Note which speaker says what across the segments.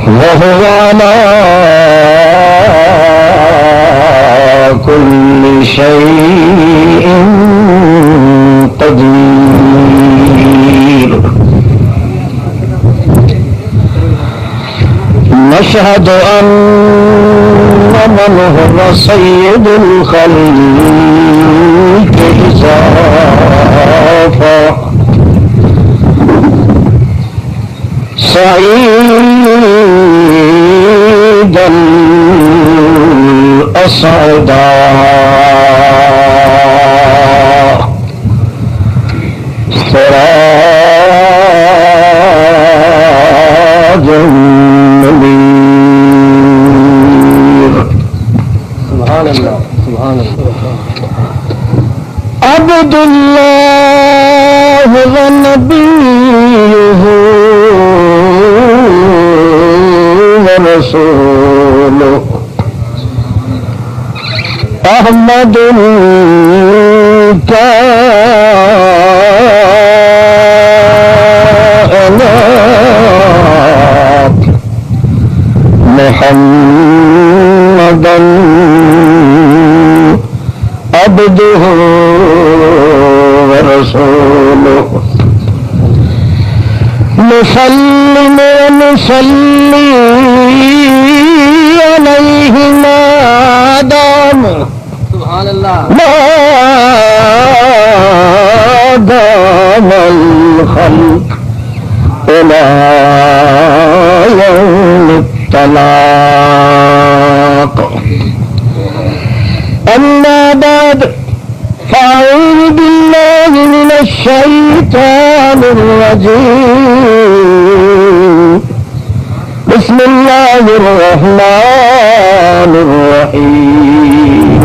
Speaker 1: وهو على كل شيء قدير نشهد أن من هو سيد الخلق إضافة سعيدا أسعدا سراجا منير سبحان الله سبحان الله عبد الله ونبيه ورسوله أحمد الكائنات محمدا عبده ورسوله نسلم ونصلي عليه ما دام سبحان الله ما دام الخلق إلى يوم الطلاق أما بعد فأعوذ بالله من الشيطان الرجيم بسم الله الرحمن الرحيم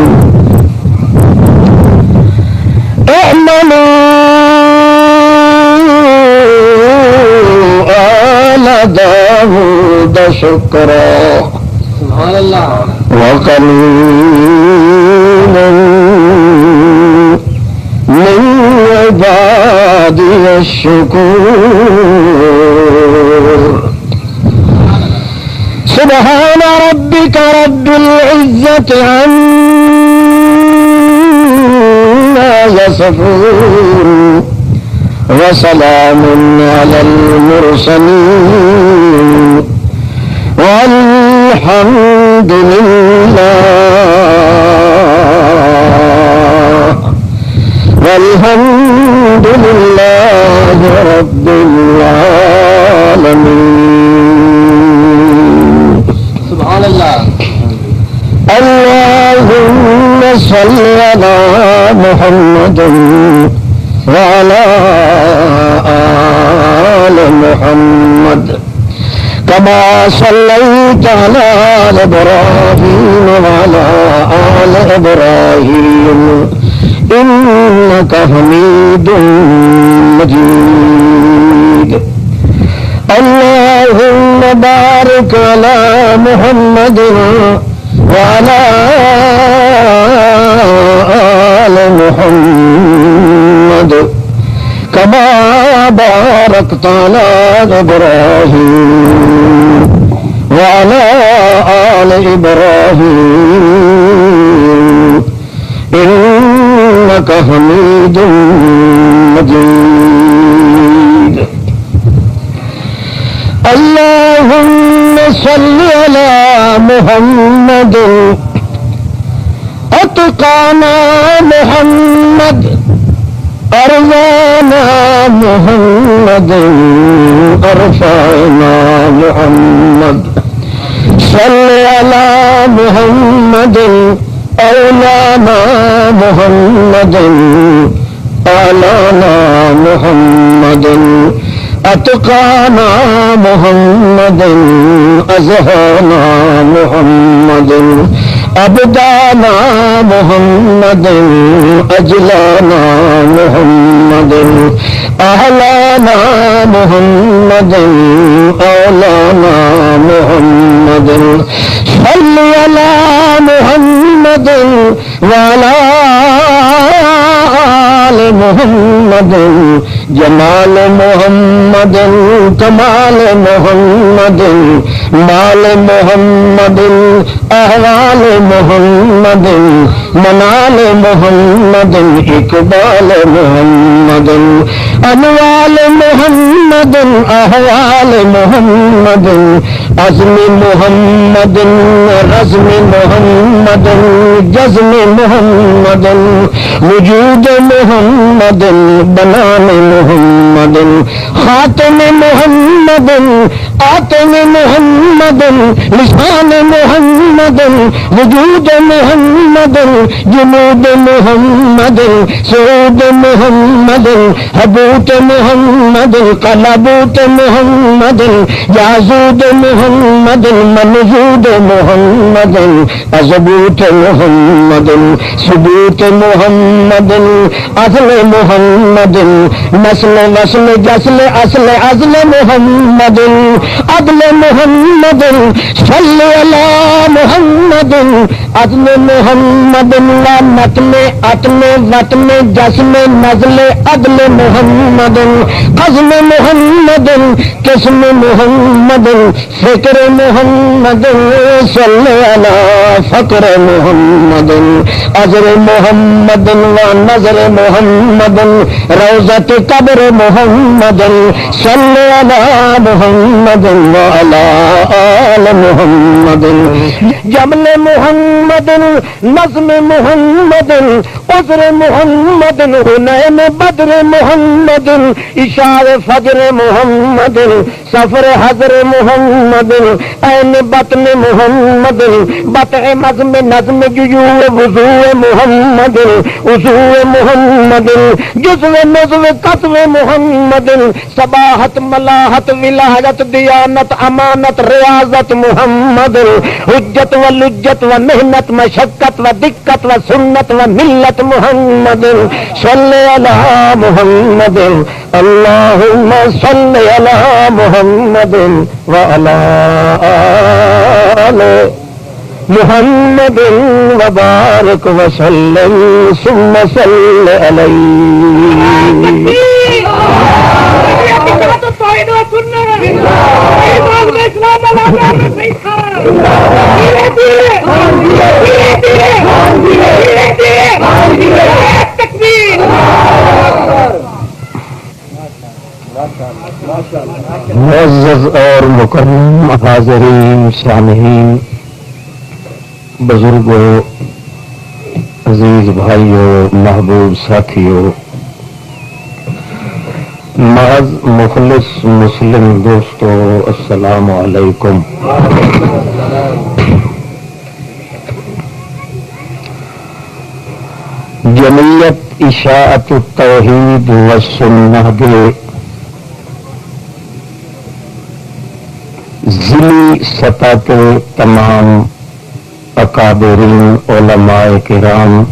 Speaker 1: اعملوا آل داود شكرا سبحان الله وقليل من عبادي الشكور سبحان ربك رب العزة عما يصفون وسلام على المرسلين والحمد لله رب العالمين سبحان الله اللهم صل على محمد وعلى آل محمد كما صليت على إبراهيم وعلى آل إبراهيم إنك حميد مجيد اللهم بارك على محمد وعلى آل محمد كما باركت على إبراهيم وعلى آل إبراهيم إنك حميد مجيد اللهم صل على محمد أتقانا محمد أرضانا محمد أرفعنا محمد صل على محمد أولانا محمد آلانا محمد أتقانا محمد أزهانا محمد أبدانا محمد أجلانا محمد أهلانا محمد أولانا محمد صل على محمد وعلى آل محمد جمال محمد کمال محمد مال محمد احوال محمد منال محمد اقبال محمد انوال محمد احوال محمد عزم محمد رزم محمد جزم محمد وجود محمد بنان محمد خاتم محمد آتم محمد لسان محمد وجود محمد جنود محمد سعود محمد حبوت محمد قلبوت محمد یازود محمد منزود محمد ازبوت محمد ثبوت محمد اصل محمد نسل وصل جسل اصل ازل محمد عدل محمد صل علی محمد عدل محمد نتل اتل وطن جسم نزل عدل محمد قزم محمد قسم محمد فکر محمد صل علی فقر محمد ازر محمد و نظر محمد روضت قبر محمد صل علی محمد وعلى آل محمد جمل محمد نظم محمد عذر محمد حنین بدر محمد اشار فجر محمد سفر حضر محمد عین بطن محمد بطع مزم نظم جیوع وضوع محمد وضوع محمد جزو نزو قطو محمد صباحت ملاحت ولایت دیانت امانت ریاضت محمد حجت و لجت و محنت مشقت و دقت و سنت و ملت محمد صلی علی محمد اللہم صلی علی محمد وعلی آل محمد وبارک وسلم ثم صلی علیہ معزز اور مکرم حاضرین سامعین بزرگوں عزیز بھائیوں محبوب ساتھیوں معز مخلص مسلم دوستوں السلام علیکم. جمعیت اشاعت التوحید والسنہ کے ضلعی سطح کے تمام اکابرین علماء کرام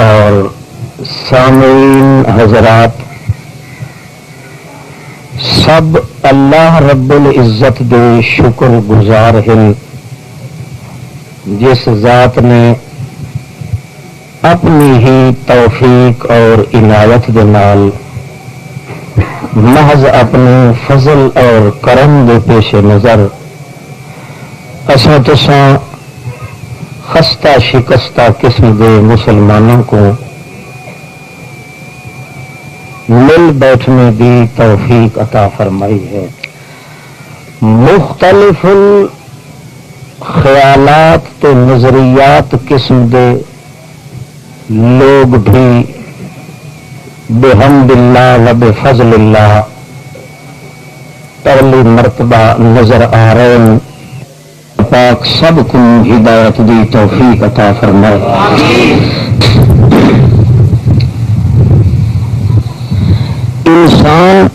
Speaker 1: اور سامعین حضرات سب اللہ رب العزت دے شکر گزار ہیں جس ذات نے اپنی ہی توفیق اور عنایت دے نال محض اپنے فضل اور کرم دے پیش نظر اساں تساں خستہ شکستہ قسم دے مسلمانوں کو مل بیٹھنے دی توفیق عطا فرمائی ہے. مختلف خیالات تے نظریات قسم دے لوگ بھی بحمد اللہ و بفضل اللہ پہلی مرتبہ نظر آ رہے ہیں. پاک سب کو ہدایت دی توفیق عطا فرمائے. انسان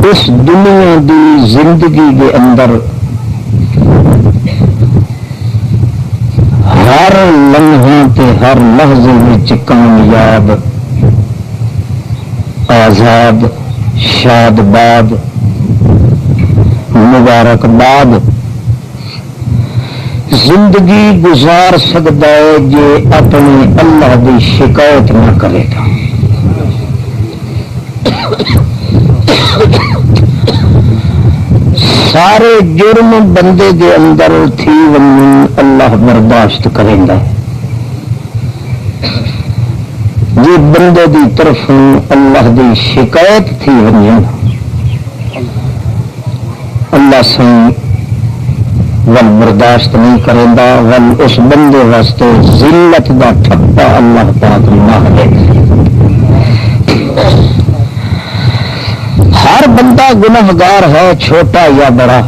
Speaker 1: اس دنیا دی زندگی کے اندر ہر لمحے تے ہر لحظے وچ کامیاب آزاد مبارکباد زندگی گزار سکتا ہے جے اپنی اللہ کی شکایت نہ کرے گا. سارے جرم بندے دے اندر تھی ونن اللہ برداشت کرے گا. جی بندے دی طرف اللہ دی شکایت تھی ونن اللہ سے ول برداشت نہیں کرے گا. ول اس بندے واسطے ذلت دا ٹھپا اللہ پاک نہ دے. ہر بندہ گنہگار ہے چھوٹا یا بڑا.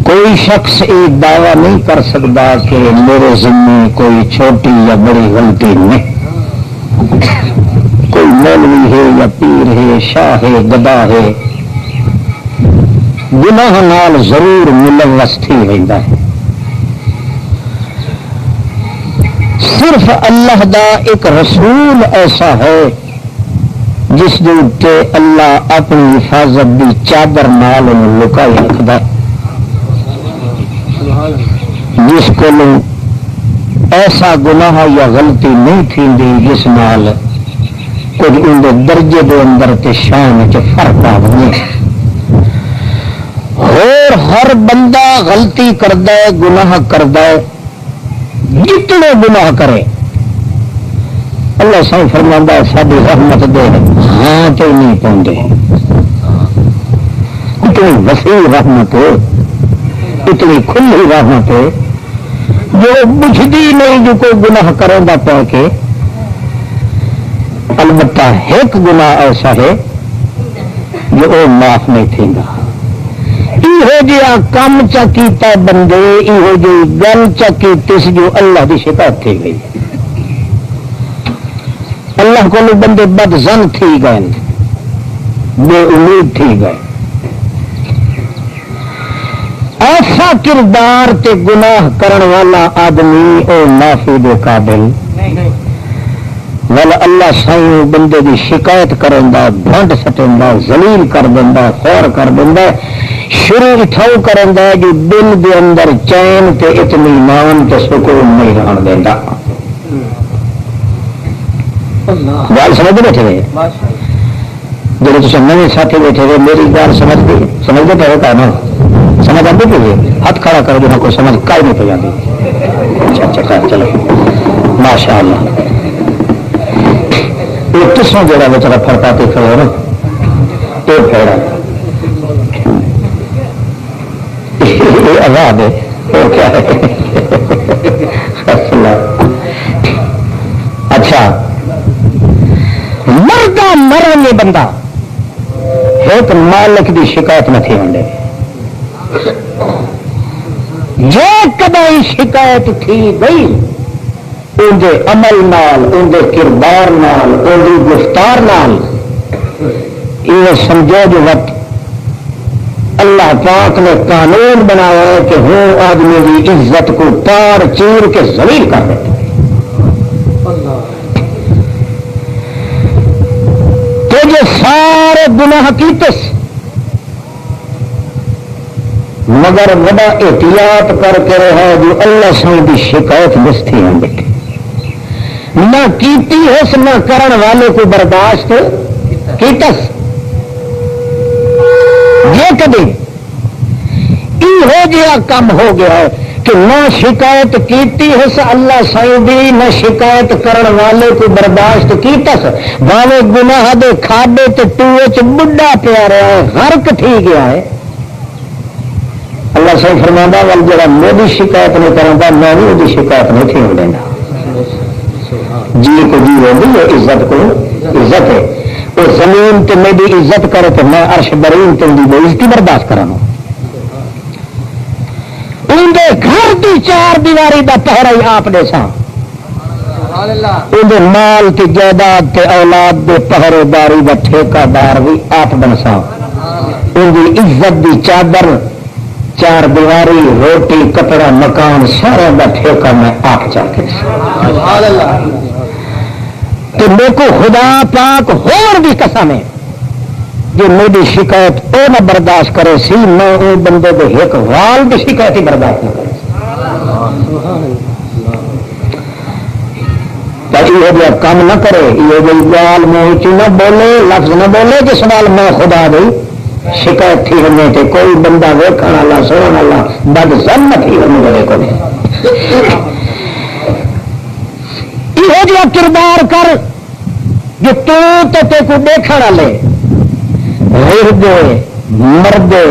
Speaker 1: کوئی شخص ایک دعویٰ نہیں کر سکتا کہ میرے ذمے کوئی چھوٹی یا بڑی غلطی نہیں. کوئی مولوی ہے یا پیر ہے شاہ ہے گدا ہے گناہ نال ضرور ملوث تھی رہتا ہے. صرف اللہ دا ایک رسول ایسا ہے جس دے اتے اللہ اپنی حفاظت دی چادر نال لکائی رکھتا ہے. جس کو ایسا گناہ یا غلطی نہیں تھی جس نال کچھ اندر درجے دے اندر تے شان چ فرق آ بنے. اور ہر بندہ غلطی کرتا ہے گناہ کرتا ہے. جتنے گناہ کرے اللہ سائیں فرماتا ہے ساری رحمت دے ہاں تو نہیں پہنچے. اتنی وسیع رحمت ہے اتنی کھلی رحمت ہے جو بجھتی نہیں جو کوئی گناہ کرے گا پہ کے. البتہ ایک گناہ ایسا ہے جو وہ معاف نہیں تھے گا. یہ جہاں کام چکیتا بندے یہ جی گل چکیتی جو اللہ کی شکایت تھی گئی. اللہ کو بندے بد زن تھی گئے بے امید تھی گئے. ایسا کردار تے گناہ کرن والا آدمی او معافی دے قابل والا اللہ سائیں بندے دی شکایت کرن دا بھنڈ سٹن دا ذلیل کر دیندا خور کر دیندا شروع اٹھاؤ کرن دا جو دل دے اندر چین تے اطمینان تے سکون نہیں رہن دیندا. گل سمجھ بیٹھے ہوئے جب تم نئے ساتھی بیٹھے ہوئے میری گل سمجھتے پہ ہوتا ہے نا سمجھ آتی پہ ہاتھ کھڑا کر دینا کوئی سمجھ کائی نہیں پہ جاتی. اچھا چلو ماشاء اللہ. یہ کسوں جڑا بچارا فرقاتے کھڑے ہو نا یہ پھیڑا یہ آزاد ہے اور کیا ہے. اچھا مردہ مرن یہ بندہ ایک مالک کی شکایت نہ تھی ہونڈے. جو کدی شکایت تھی گئی اندے عمل نال اندے کردار نال اندی گفتار نال یہ سمجھو جو وقت اللہ پاک نے قانون بنایا ہے کہ ہوں آدمی کی عزت کو پار چیر کے ذلیل کر دیتے. تو جو سارے گناہ کیتے مگر بڑا احتیاط کر کے رہا جو اللہ سائیں کی شکایت بستی ہیں بیٹھے نہ کیتی ہس نہ کرن والے کو برداشت کیتس. یہ کبھی یہ جہا کم ہو گیا ہے کہ نہ شکایت کیتی ہس اللہ سائیں دی نہ شکایت کرن والے کو برداشت کیتس. باوے گناہ دے کھاڈے تے ٹوئے چ بڈھا پیا رہا ہے غرق تھی گیا ہے. اللہ سائیں فرماتا وال جڑا میری شکایت نہیں کرتا میں بھی وہ شکایت نہیں تھی ہو دینا. جی کو جی ہوگی یہ عزت کو عزت ہے. وہ زمین تے میری عزت کرے تو میں عرش برین تم دی بے عزتی برداشت کرا. اندے گھر دی چار دیواری دا پہرا ہی آپ دے سا اندے مال کی جائیداد تے اولاد دے پہرے داری دا ٹھیکہ دار بھی آپ بن سا. اندی عزت دی چادر چار دیواری روٹی کپڑا مکان سارا دا ٹھیکہ میں آپ چاہتے تو میرے کو خدا پاک ہور بھی قسم ہے جو میری شکایت وہ نہ برداشت کرے سی میں وہ بندے کے ایک وال کی شکایت ہی برداشت نہ کرے یہ جا کام نہ کرے یہ جی گال منہ نہ بولے لفظ نہ بولے جس نال میں خدا دی شکایت تھی ہونے تے کوئی بندہ ویکھن والا سنن والا بد زن نہ تھی ہونے والے کو یہ جا کردار کر جو تو کو دیکھن والے ہردے مردے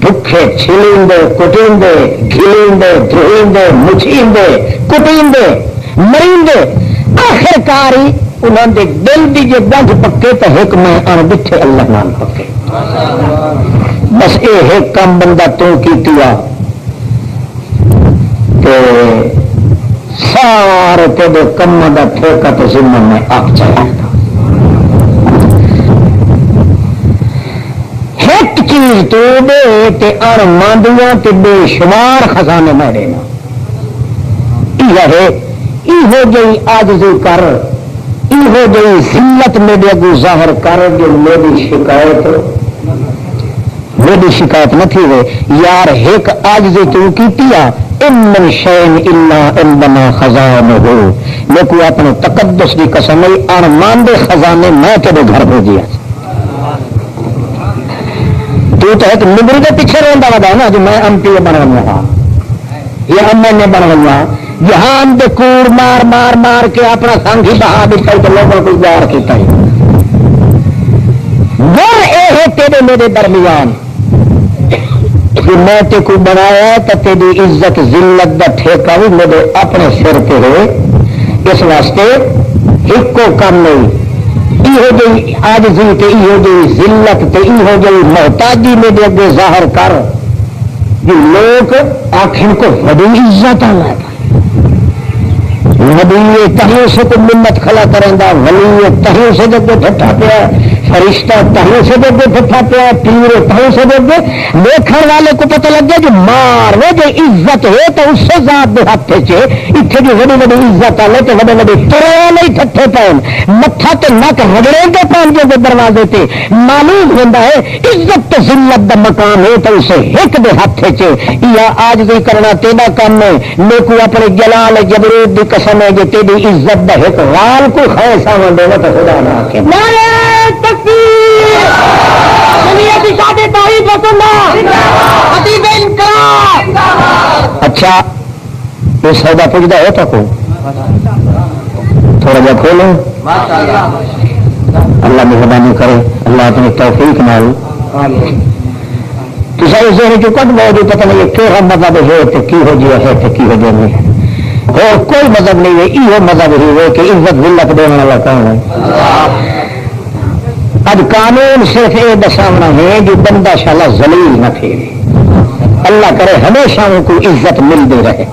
Speaker 1: بھوکے چھلیندے کٹیندے گھلیندے دھوئندے مچھیندے کٹیندے مریندے آخر کاری انہوں نے دل دی جو گنج پکے تو ایک میں ان بٹھے اللہ نام پکے بس یہ ایک کام بندہ تو کیتیا تے سارے تیرے کم دا ٹھیکا تو ذمہ میں آپ چاہیے ایک چیز تو دے تے ان ماندیاں تے بے شمار خزانے میں دینا یہ جی عاجزی کر یہ جی ذلت میرے اگو ظاہر کر جو میری شکایت نہ تھی وہ یار ایک عاجزی تو کیتیا ان من شین الا ان بنا خزانہ ہو لیکن اپنے تقدس کی قسم ان ماندے خزانے میں تیرے گھر بھیجیا تو ایک نگری کے پیچھے رہتا ودا نا جو میں ایم پی اے بن گیا یا ایم این اے بن گیا جہان دے کوڑ مار مار مار کے اپنا سنگ ہی بہا دیتا ہے تو لوگوں کو یار کیتا ہے گر اے ہے تیرے میرے درمیان کہ میں تے کو بنایا تو تیری عزت ذلت دا ٹھیکہ بھی میرے اپنے سر پہ ہے اس واسطے ایک کو کم نہیں یہ جی عاجزی تے یہ جی ذلت تے یہ جی محتاجی میرے اگے ظاہر کر جو لوگ آخر کو بڑی عزت آنا ہے نبی تہوں سے تو منت کھلا کریں گا ولی تہوں سے جب ٹھٹا پیا فرشتہ تہوں سے جب ٹھٹا پیا پیر تہوں سے جب دیکھنے والے کو پتہ لگ گیا جو مار وہ جو عزت ہے تو اس سے ذات دے ہاتھ چے اتنے جو بڑی بڑی عزت والے تو بڑے بڑے ترے نہیں ٹھٹے پین متھا تو نک رگڑے کے پین جو دروازے تے معلوم ہوتا ہے عزت تو ذلت دا مقام ہے تو اسے ایک دے ہاتھ چے یا آج بھی کرنا تیرا کام ہے لیکن اپنے جلال جبروت دی قسم ہے جو تیری عزت دا ایک وال کو خیر سامان دینا تو خدا نہ آکے اچھا یہ سودا پوچھتا ہے تو تھوڑا جا کھولو اللہ مہربانی کرے اللہ اپنی توفیق نال جو کٹ بہت پتہ نہیں کہ مذہب ہے تو کی ہو جائے ہے تو کی ہو جائے نہیں اور کوئی مذہب نہیں ہے یہ مذہب ہی ہے کہ عزت ذلت دینے والا کون ہے اب قانون صرف یہ دسانا ہے جو بندہ شالا ذلیل نہ تھے اللہ کرے ہمیشہ ان کو عزت ملتی رہے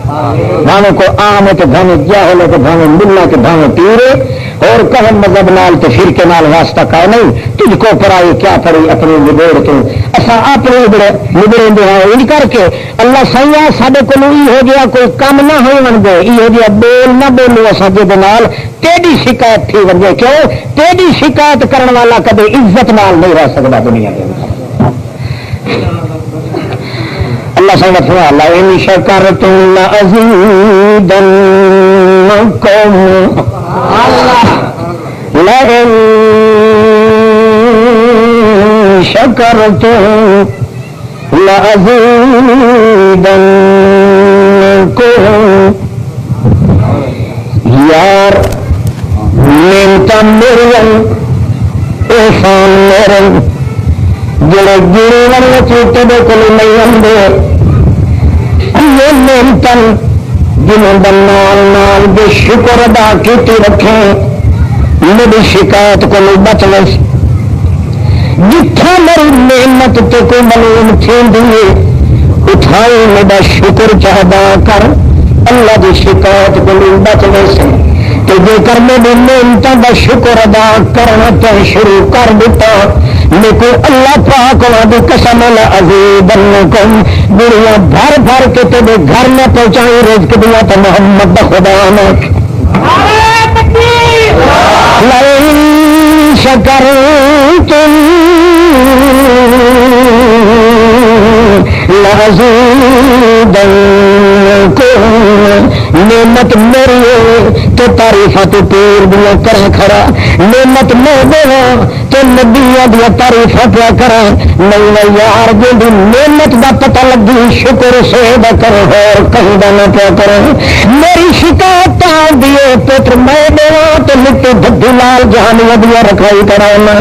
Speaker 1: بھاوے کو عام ہے تو بھاوے جاہل ہے تو بھاوے ملا کے بھاوے پیرے اور کہم مذہب نال تو فرقے نال واسطہ کا نہیں تجھ کو پڑھائی کیا پڑھی اپنی نبیڑ تو اصا اپنے نبڑے ان کر کے اللہ سیاح سارے کو ہو گیا کوئی کام نہ ہو بنگے یہ جہاں بول نہ بولو اصا جال تیری شکایت تھی بنگے کیوں تیری شکایت کرنے والا کبھی عزت نال نہیں رہ سکتا دنیا کے اللہ سمجھ اللہ ان شکرتم لأزیدنکم لئن شکرتم لأزیدنکم یار نعمت مریم احسان مریم جڑے گرے والے چوٹے دے کو نہیں آتے یہ نعمتن جنہوں نال نال بے شکر ادا کی رکھیں میری شکایت کو نہیں بچنے جتھا میری نعمت تے کوئی ملوم تھیں دیے اٹھائی میرا شکر چاہدا کر اللہ دی شکایت کو نہیں بچنے سے کہ جے کر میری نعمتوں کا شکر ادا کرنا تو شروع کر دیتا لیکن اللہ پاک دی قسم لأزیدنکم دنیا بھر بھر کے تیرے گھر میں پہنچائی رزق دیا تو محمد خدا نے لئن شکرتم نعمت میری تو تعریفات پور دیا کریں کھڑا، نعمت میں دے تو نبیاں دیا تعریفاں پیا کریں، نہیں یار جی نعمت دا پتہ لگی شکر سے دا کرے اور کہیں دا نہ پیا کریں۔ میری شکایت دیے پتر میں دیوا تو مٹی دھدی لال جہانیاں دیا رکھائی کراؤنا،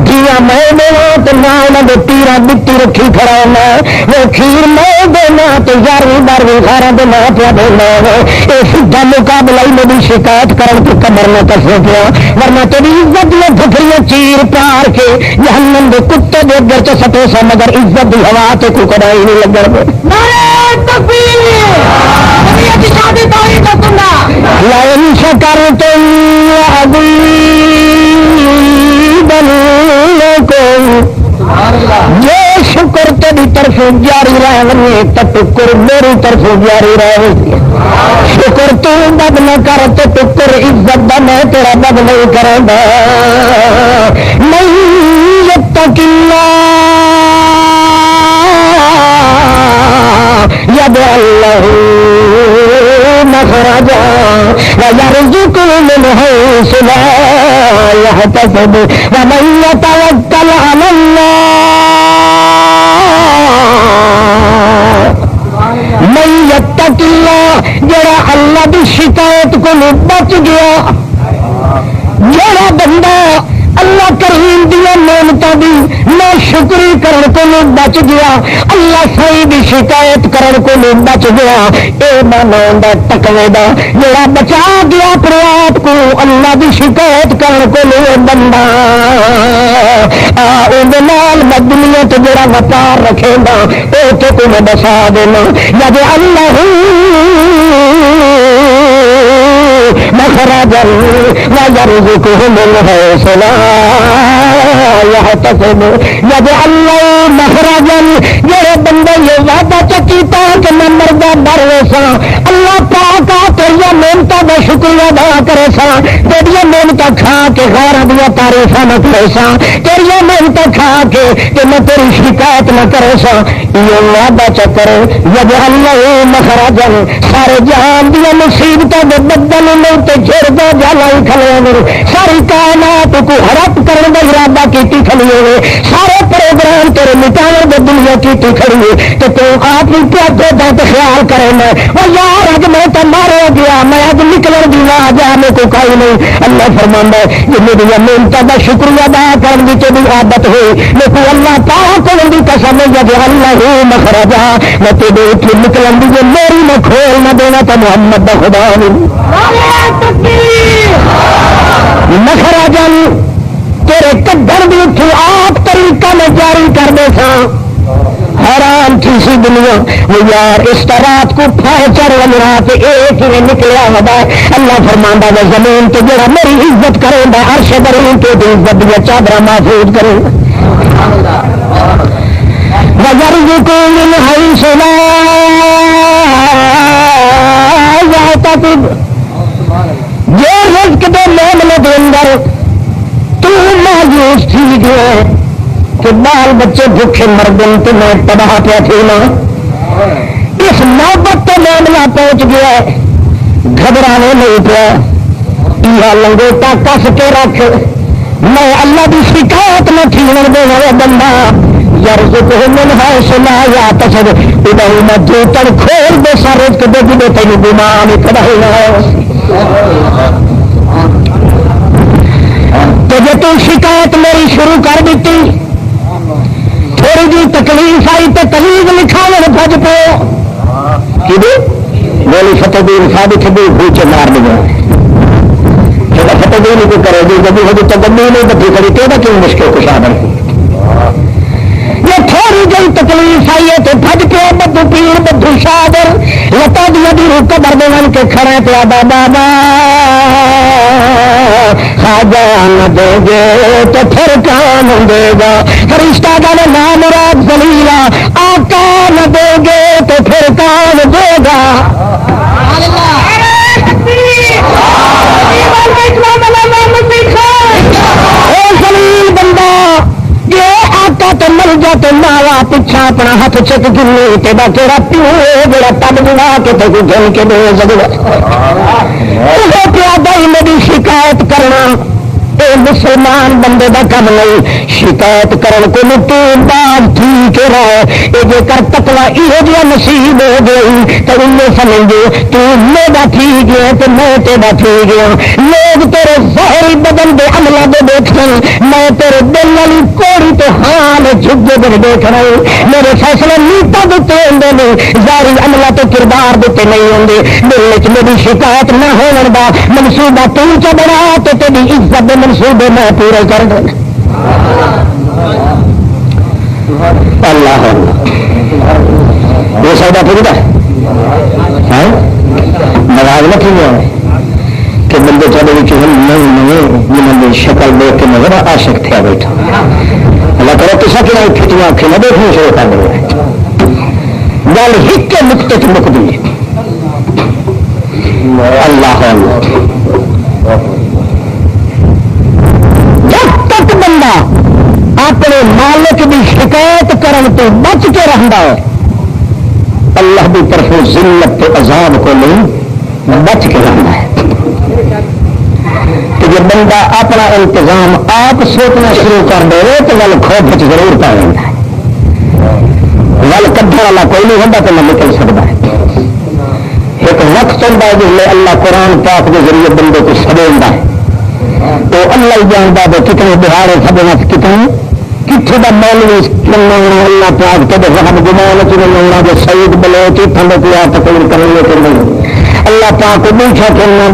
Speaker 1: جیا میں دیوا تو نہ انہوں نے پیرا مٹی رکھی کراؤنا، وہ کھیر میں دینا تو 11ویں 12ویں 12 دن پیا دینا یہ سیدھا مقابلہ ہی میری شکایت کرن کی کمر نہ کسے پیا، ورنہ تیری عزت میں پھکریاں چیر پار کے جہنم دے کتے دے اگر چ سٹے سا مگر عزت دی ہوا تے کوئی کڑائی نہیں لگن دے۔ نعرہ تکبیر نبی کی شادی توحید و سنت لئن شکرتم لأزیدنکم، یہ شکر تیری طرف جاری رہے تو ٹکر میری طرف جاری رہے، شکر تو بد نہ کر تو ٹکر عزت دا میں تیرا بد نہیں کرے گا۔ نہیں یتق اللہ یجعل لہ مخرجا ویرزقہ من حیث لا یحتسب ومن یتوکل علی اللہ من یتق اللہ، جڑا اللہ دی شکایت کو بچ گیا، جڑا بندہ اللہ کریم دیا نعمتوں دی نہ شکری کرن کو بچ گیا، اللہ صحیح دی شکایت کرن کو بچ گیا، اے مانا تقوی دا جڑا بچا گیا اپنے آپ کو اللہ دی شکایت کرن کو بندہ دنیا تو جڑا وپار رکھے گا وہ تو تمہیں بسا دینا، جب اللہ مخرجا ويرزقه من حيث لا يحتسب، يجعل له مخرجا، یہ بندے یہ وعدہ چکیتا کہ میں مردہ ڈر ویسا اللہ پاک تیریا نعمتوں کا شکریہ ادا کرے سا، تیریا نعمتیں کھا کے غیر دیا تعریفاں نہ کرے سا، تیریا نعمتیں کھا کے کہ میں تیری شکایت نہ کرے سا، یہ وعدہ چکر یجعل له مخرجا، سارے جہان دیا مصیبتوں کے بدل نہیں تو جڑ دو جالائی کھلے ہوئے، ساری کائنات کو ہڑپ کرنے کا ارادہ کیتی کھڑی ہوئے، سارے پروگرام تیرے مٹانے کی دنیا کیتی کھڑی ہوئی، تو تم آپ ہی کیا دیتا تو خیال کرے میں وہ یار اج میں تو مارے گیا، میں اج نکلن دی آ جا میں کو کھائی نہیں۔ اللہ فرماندا ہے کہ میری نعمتوں کا شکریہ ادا کرنے کی تیری عادت ہوئی، لیکن اللہ پاک کو دی قسم ہے کہ اللہ مخرجا، میں تیرے اتنے نکلن دی میری میں کھول نہ دینا تو محمد دا خدا نہیں مخرجن تیرے کڈن بھی اتو آپ طریقہ میں جاری کر دے سا، حیران تھی سی دنیا وہ یار اس رات کو پھاچر رات ایک ہی نکلیا ہوا ہے۔ اللہ فرماندا ہے زمین تو جڑا میری عزت کرے گا عرش برین تو عزت دیا چادر محفوظ کرے گا، وَيَرْزُقُهُ مِنْ حَيْثُ لَا يَحْتَسِبُ، یہ رزق دے معاملے کے اندر تو مایوس تھی گئے کہ بال بچے بھوکے مر گئے تو میں تباہ پیا تھی نا، اس نوبت تو معاملہ پہنچ گیا، گھبرانے نہیں پیا، یہ لنگوٹا کس کے رکھ، میں اللہ کی شکایت نہ چھیڑ دے ہوئے بندہ یرزقہ من حیث لا یحتسب، ادھر میں جوتر کھول دے سا رزق دے دے تیری بیمار کبھی نہ تو جب تو شکایت میری شروع کر دیتی، تھوڑی جی تکلیف آئی تو تلیف لکھا میرے بج پو کی میری فتح دین ثابت بھی بھوچے مار دیا، جب فتح دین کو کرے گی جب وہ تبدیلی نہیں بدھی کری تو کیوں مشکل کشا بن یہ تھوڑی جی تکلیف آئی ہے تو بج پو بدھو پیر بدھو شادر لتا دیا دی روک بردے بن کے کھڑے پیا بابا خواجہ نہ دے گے تو پھر کون دے گا، فرشتہ کا نام مراد ذلیلا، آقا نہ دے گے تو پھر کون دے گا۔ اے ذلیل بندہ یہ آقا تو مر جا تو ماوا پچھا اپنا ہاتھ چک گلی تیرا کہڑا پیو جڑا ٹب بنا کے تو گن کے دے سکتا پیا بھائی میری شکایت کرنا اے مسلمان بندے دا کم نہیں شکایت کرن کو باز ٹھیک ہے یہ جے کر تکوا یہ جہاں نصیب ہو گئی تو انہیں سمجھو تو میرا ٹھیک ہے تو میں تیرا ٹھیک ہے لوگ تیرے ظاہری بدن دے عملہ دے دیکھیں میں تیرے دل والی کوڑی تو حال جھگے دے دیکھ رہا ہوں میرے فیصلے نیتا دیتے ہوں ظاہری عملہ تو کردار دیتے نہیں ہوں گے دل وچ میری شکایت نہ ہونے دا منصوبہ تو چ بنا تو تیری عزت دے منصوبے میں پورے کر دیں اللہ یہ سودا پورا ہے ناراض نہ کیوں ہے کہ بندے چلے بھی چاہے جنہوں نے شکل دیکھ کے نظر عاشق تھا بیٹھا اللہ کرو کسا کی نہیں کھٹیاں آنکھیں نہ دیکھنے شروع کر دے گل ہک کے نقطے کی مک دی اللہ جب تک بندہ اپنے مالک کی شکایت کرن تو بچ کے رہتا ہے اللہ کی طرف ذلت کے عذاب کو نہیں بچ کے رہتا ہے کہ جب بندہ اپنا انتظام آپ سوچنا شروع کر دے تو گل خوف ضرور پا لینا ہے گل کدھر والا کوئی نہیں ہوتا تو نہ نکل سکتا ہے ایک وقت چلتا ہے جس میں اللہ قرآن پاک کے ذریعے بندے کو سدیتا ہے تو اللہ ہی جانتا ہے کتنے بہارے سدنا کتنے کتنے کا مولوی اللہ پاک کدے رحم گمان چلنا جو سعید بلوچ اتنا میں کوئی تقریر کریں گے کہ نہیں اللہ پاک کو بیٹھا کھیلنا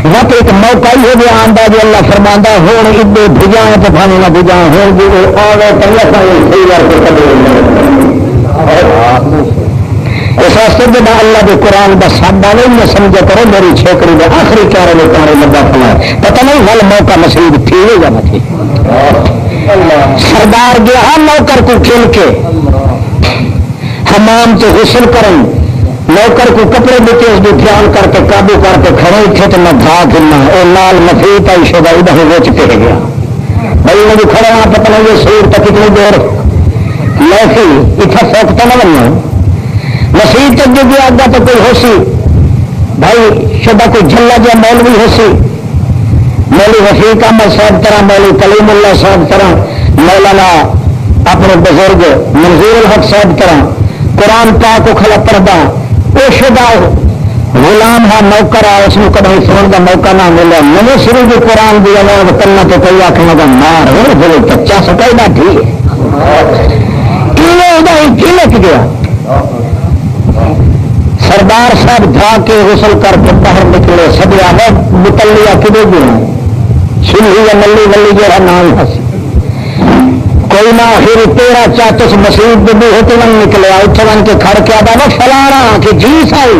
Speaker 1: وقت ایک موقع ہی ہو گیا آتا جو اللہ فرما ہوں ادے بجائیں تو پھانے نہ بجائیں ہوں اس واسطے جب اللہ کے قرآن کا سادہ نہیں میں سمجھا کرو میری چھوکری کا آخری چارے میں تارے لگا پڑا پتہ نہیں ہل موقع مسجد تھی یا نہ تھی سردار گیا نوکر کو کھیل کے حمام سے غسل کرن نوکر کو کپڑے دیتے اس کی دھیان کر کے قابو کر کے کھڑے تھے تو نہ دھا گرنا اور نال مفید آئی شدہ ادھر وہ چکے گیا بھائی میں بھی کھڑا ہوں پتہ نہیں یہ سور تک کتنی دیر لوکی اتنا سوکھتا نہ بننا مسیح تک جو بھی آگا تو کوئی ہو سی بھائی شدہ کوئی جھلا جا مولوی ہو سی مولوی رفیق احمد صاحب طرح مولوی کلیم اللہ صاحب طرح مولانا اپنے بزرگ منظور الحق صاحب طرح قرآن پاک کو کھلا پردہ وہ شدہ غلام ہے نوکر ہے اس میں کبھی سننے کا موقع نہ ملا نئے شروع بھی قرآن دیا کرنا تو کوئی آخر کا مار ہو کچا سکائی بیٹھی کی لگ گیا سردار صاحب دھا کے غسل کر کے باہر نکلے سبیا میں متلیا کدے گیا سنی یا ملی ملی جو ہے نام ہنسی کوئی نہ پھر تیرا چاچس مسیح بھی ہوتے ون نکلے اتنے ون کے کھڑ کے آدھا وہ فلانا کہ جی سائی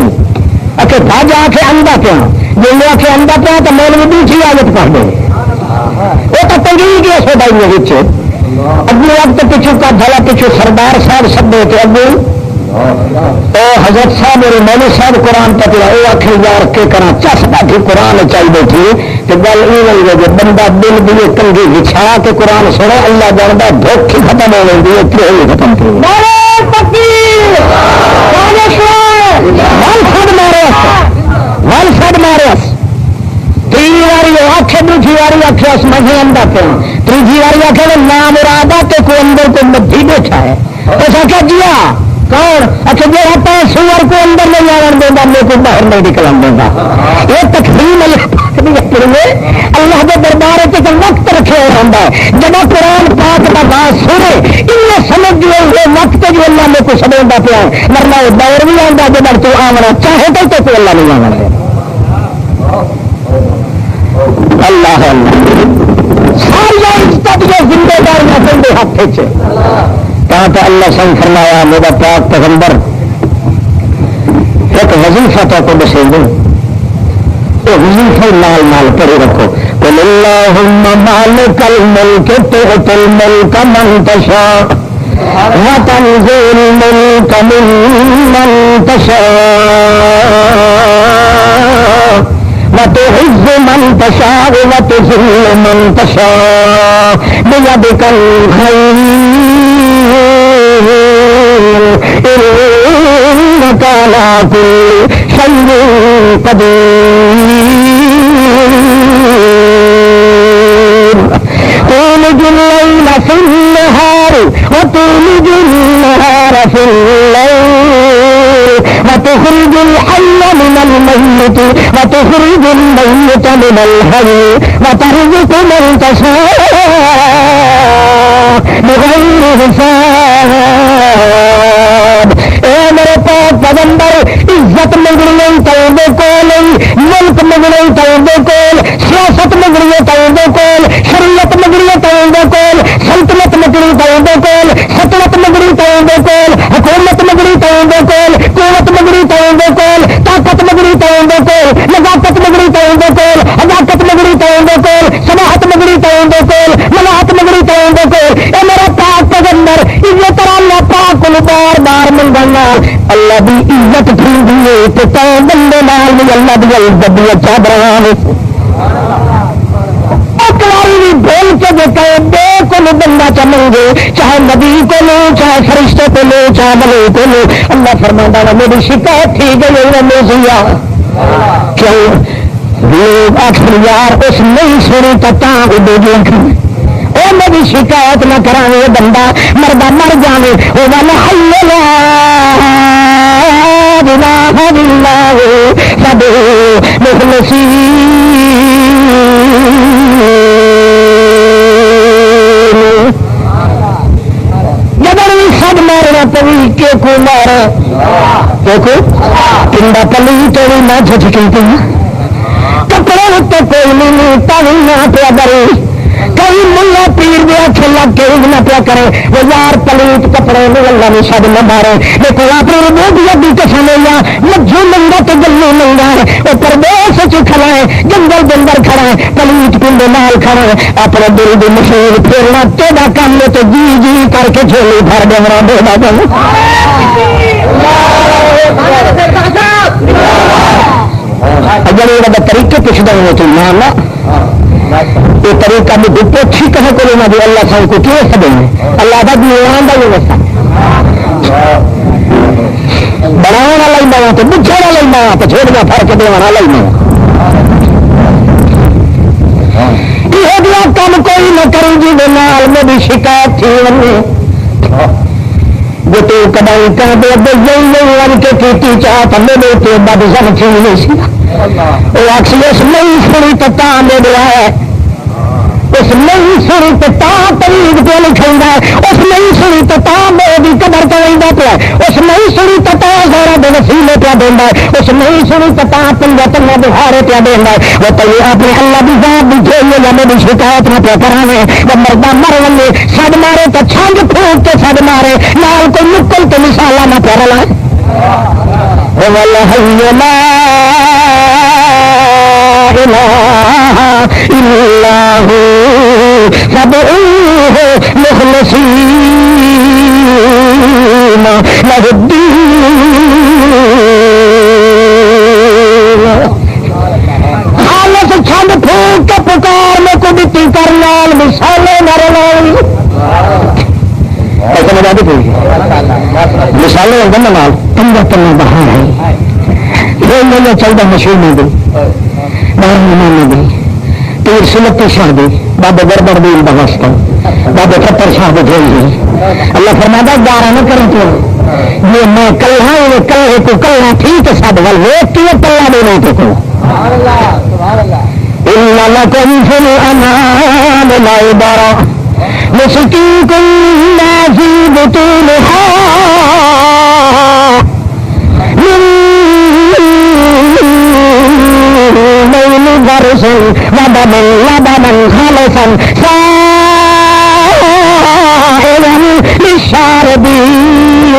Speaker 1: اچھا بھاج آ کے اندھا پیا جو آ کے اندھا پیا تو مولوی دوسری عادت پڑھ دے وہ تو تنگی گیا سو بھائی میرے اگلے وقت پچھو کا بھلا پچھو سردار صاحب سب دے کے ابو او حضرت صاحب میرے مولوی صاحب قرآن پتلا وہ آخر یار کے کرا چس بیٹھی قرآن چاہیے تھی کہ گل یہ لگی ہے کہ بندہ دل بھی کنگھی بچھا کے قرآن سنے اللہ جانتا دکھ ختم ہو گئی ہے ختم کر مارے تیجی واری آخے دوسری واری آخیا اس مجھے اندر پہ تیجی واری آخیا نام مراد ہے تو کوئی اندر کوئی مدھی بیٹھا ہے اس آخیا جیا کون اچھا جو رہتا ہے سور کو اندر نہیں آن دینا میرے کو باہر نہیں نکلن دینا یہ تقسیم اللہ کے دربار سے وقت رکھے ہوا ہوتا ہے جب قرآن پاک کا بات سنے ان سمجھ جو وقت جو اللہ میں کو سمجھتا پیا ورنہ دور بھی آتا جب تو آنا چاہے تو کوئی اللہ نہیں آنا دے اللہ ساری عزت جو ذمہ دار نسل کے ہاتھ سے تو اللہ سن فرمایا میرا پاک پیغمبر ایک وظیفہ تو کو دسے دوں وہ وظیفہ نال نال پڑے رکھو قل اللہم مالک الملک تؤتی الملک من تشاء وتنزع الملک ممن تشاء وتعز من تشاء وتذل من تشاء بيدك الخير إنك على كل شيء قدير تولج الليل في النهار وتولج النهار في الليل وتخرج الحي من الميت وتخرج الميت من الحي وترزق من تشاء بغير حساب. اے میرے پاک پیغمبر عزت منگنی توبے کول ملک منگنی توبے کول سیاست منگنی توبے کول شریعت منگنی توبے کول سلطنت منگنی توبے کول سطنت منگنی توبے کول حکومت منگنی توبے کول قوت منگنی توبے کول طاقت منگنی توبے کول نزاکت منگنی توبے کول حداقت منگنی توبے کول سماحت منگنی توبے کول ملاحت منگنی توبے کول. اے میرا پاک پیغمبر عزت اللہ پاک کو بار بار منگنا اللہ دی عزت ٹھنڈی ہے تو بندے نال بھی اللہ دی عزت دی چادر بھی بول کے دیکھا بے کو بندہ چمنگے چاہے نبی کو لو چاہے فرشتے کو لو چاہے ملے کو لو. اللہ فرماتا ہے میری شکایت تھی گئی موسیا کیوں لوگ آخر یار اس نہیں سنی تو اڈے گیا وہ میری شکایت نہ کرا بندہ مردہ مر جانے وہ والا سب مخلصی جب سب مارنا پوی کے کو مارا دیکھو کنڈا پلی تو بھی نہ جھجکی تھی کپڑے تو کوئی نہیں تھی نہ پیا ڈری کئی ملا پیر دیا کھلا کے نہ پیا کرے وہ یار پلیت کپڑے میں اللہ نے سب نہ مارے دیکھو اپنے روڈیا بھی کسا لیا مجھو منگا تو گلو منگا ہے وہ پردیس کھڑا ہے جنگل جنگل کھڑا ہے پلیت پنڈے نال کھڑا ہے اپنے دل کی مشہور پھیرنا تیرا کام میں تو جی جی کر کے جھولی بھر دینا دے بابا اگر یہ طریقے پوچھتا ہوں تو نہ یہ طریقہ بھی دکھتے اچھی کہاں کو لینا جو اللہ سان کو کیوں سب اللہ کا دیوان کا یہ ویسا بنانا والا ہی بنا تو بجھا والا ہی بنا تو چھوڑنا فرق دیوانا والا ہی بنا یہ دیا کام کوئی نہ کروں جی نال میں بھی شکایت تھی جو تو کبھی کہہ دے ون کے کیتی چاہت میرے تو بد سن چھین نہیں سی وہ آخسی اس نہیں سنی تو میرے ہے اس نہیں سنی تو تریق پہ لکھا ہے اس نہیں سنی تو میری قدر کریں پیا اس نہیں سنی تو زہرا دے وسیلے پیا دینا اس نہیں سنی تو پنجا پنجا بہارے پیا دینا وہ تو اپنے اللہ کی ذات بھی جھیلے یا میری شکایت نہ پیا کرانے وہ مردہ مر لے سڈ مارے تو چھنگ پھونک کے سڈ مارے نال کوئی نکل تو مثالا نہ پیا رلا مخلصین لہ الدین خالص چھنڈ پھونک کے پکار میں کو دیتی کر لال مثالے نہ رلائی ایسا مجھا دی پوری مثالے ہوگا نا لال پنجا پنجا بہار ہے یہ میں چلتا مشہور میں دی باہر دی پیر سلطی شاہ دی بابے گربڑ دی بغستا بابے کپر شاہ دی دھوئی دی اللہ فرماتا گارا نہ کریں تو یہ میں کلہا یہ کلہے کو کلہا ٹھیک ہے سب ول وہ کیوں کلہا دے نہیں تو کو إِنَّ لَكُمْ فِي الْأَنْعَامِ لَعِبْرَةً نُسْقِيكُم مِّمَّا فِي بُطُونِهَا مِن بَيْنِ فَرْثٍ وَدَمٍ لَبَنًا خَالِصًا سَائِغًا لِلشَّارِبِينَ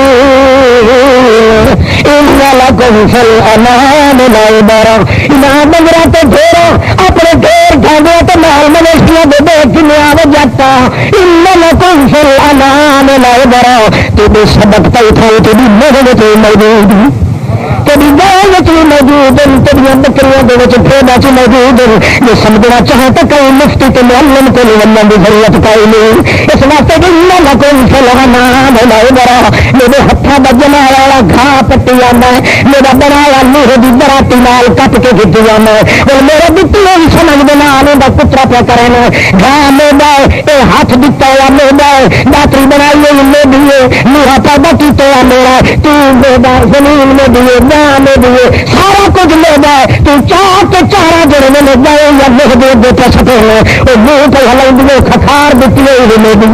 Speaker 1: إِنَّ لَكُمْ فِي الْأَنْعَامِ لَعِبْرَةً امام میرا تو پھیرو اپنے ڈھیر ڈھانگے تو مال مویشیاں دے دے دنیا میں جاتا ان لکم فی الانعام لعبرۃ تو بھی سبق تو تھی تو بھی محنت تو موجود تو بھی گاؤں بھی موجود ہیں، تیریا بکریاں بھیڑا چ موجود ہیں. یہ سمجھنا چاہے تو کوئی مفتی تو معلم کو نہیں بننے کی ضرورت کوئی نہیں. اس واسطے بھی نہ کوئی فلانا بڑا میرے ہاتھوں کا جما والا گھا پٹی جانا ہے، میرا بنایا لوہے کی براٹی نال کٹ کے کٹی جانا ہے. اور میرے بٹی بھی سمجھ دینا آنے کا پترا پہ کرنا گھا میرا یہ ہاتھ دتا ہوا میرا داتری بنائی ہوئی میری لوہا پیدا کیا ہوا میرا تا زمین میں دیے گاہ میں دیے سارا کچھ میرا تو چار کے چارا جڑے میرے گئے یا لکھ دے دے پہ سٹے ہیں وہ منہ پہ ہلائی دیے کھکار دیتی ہوئی میری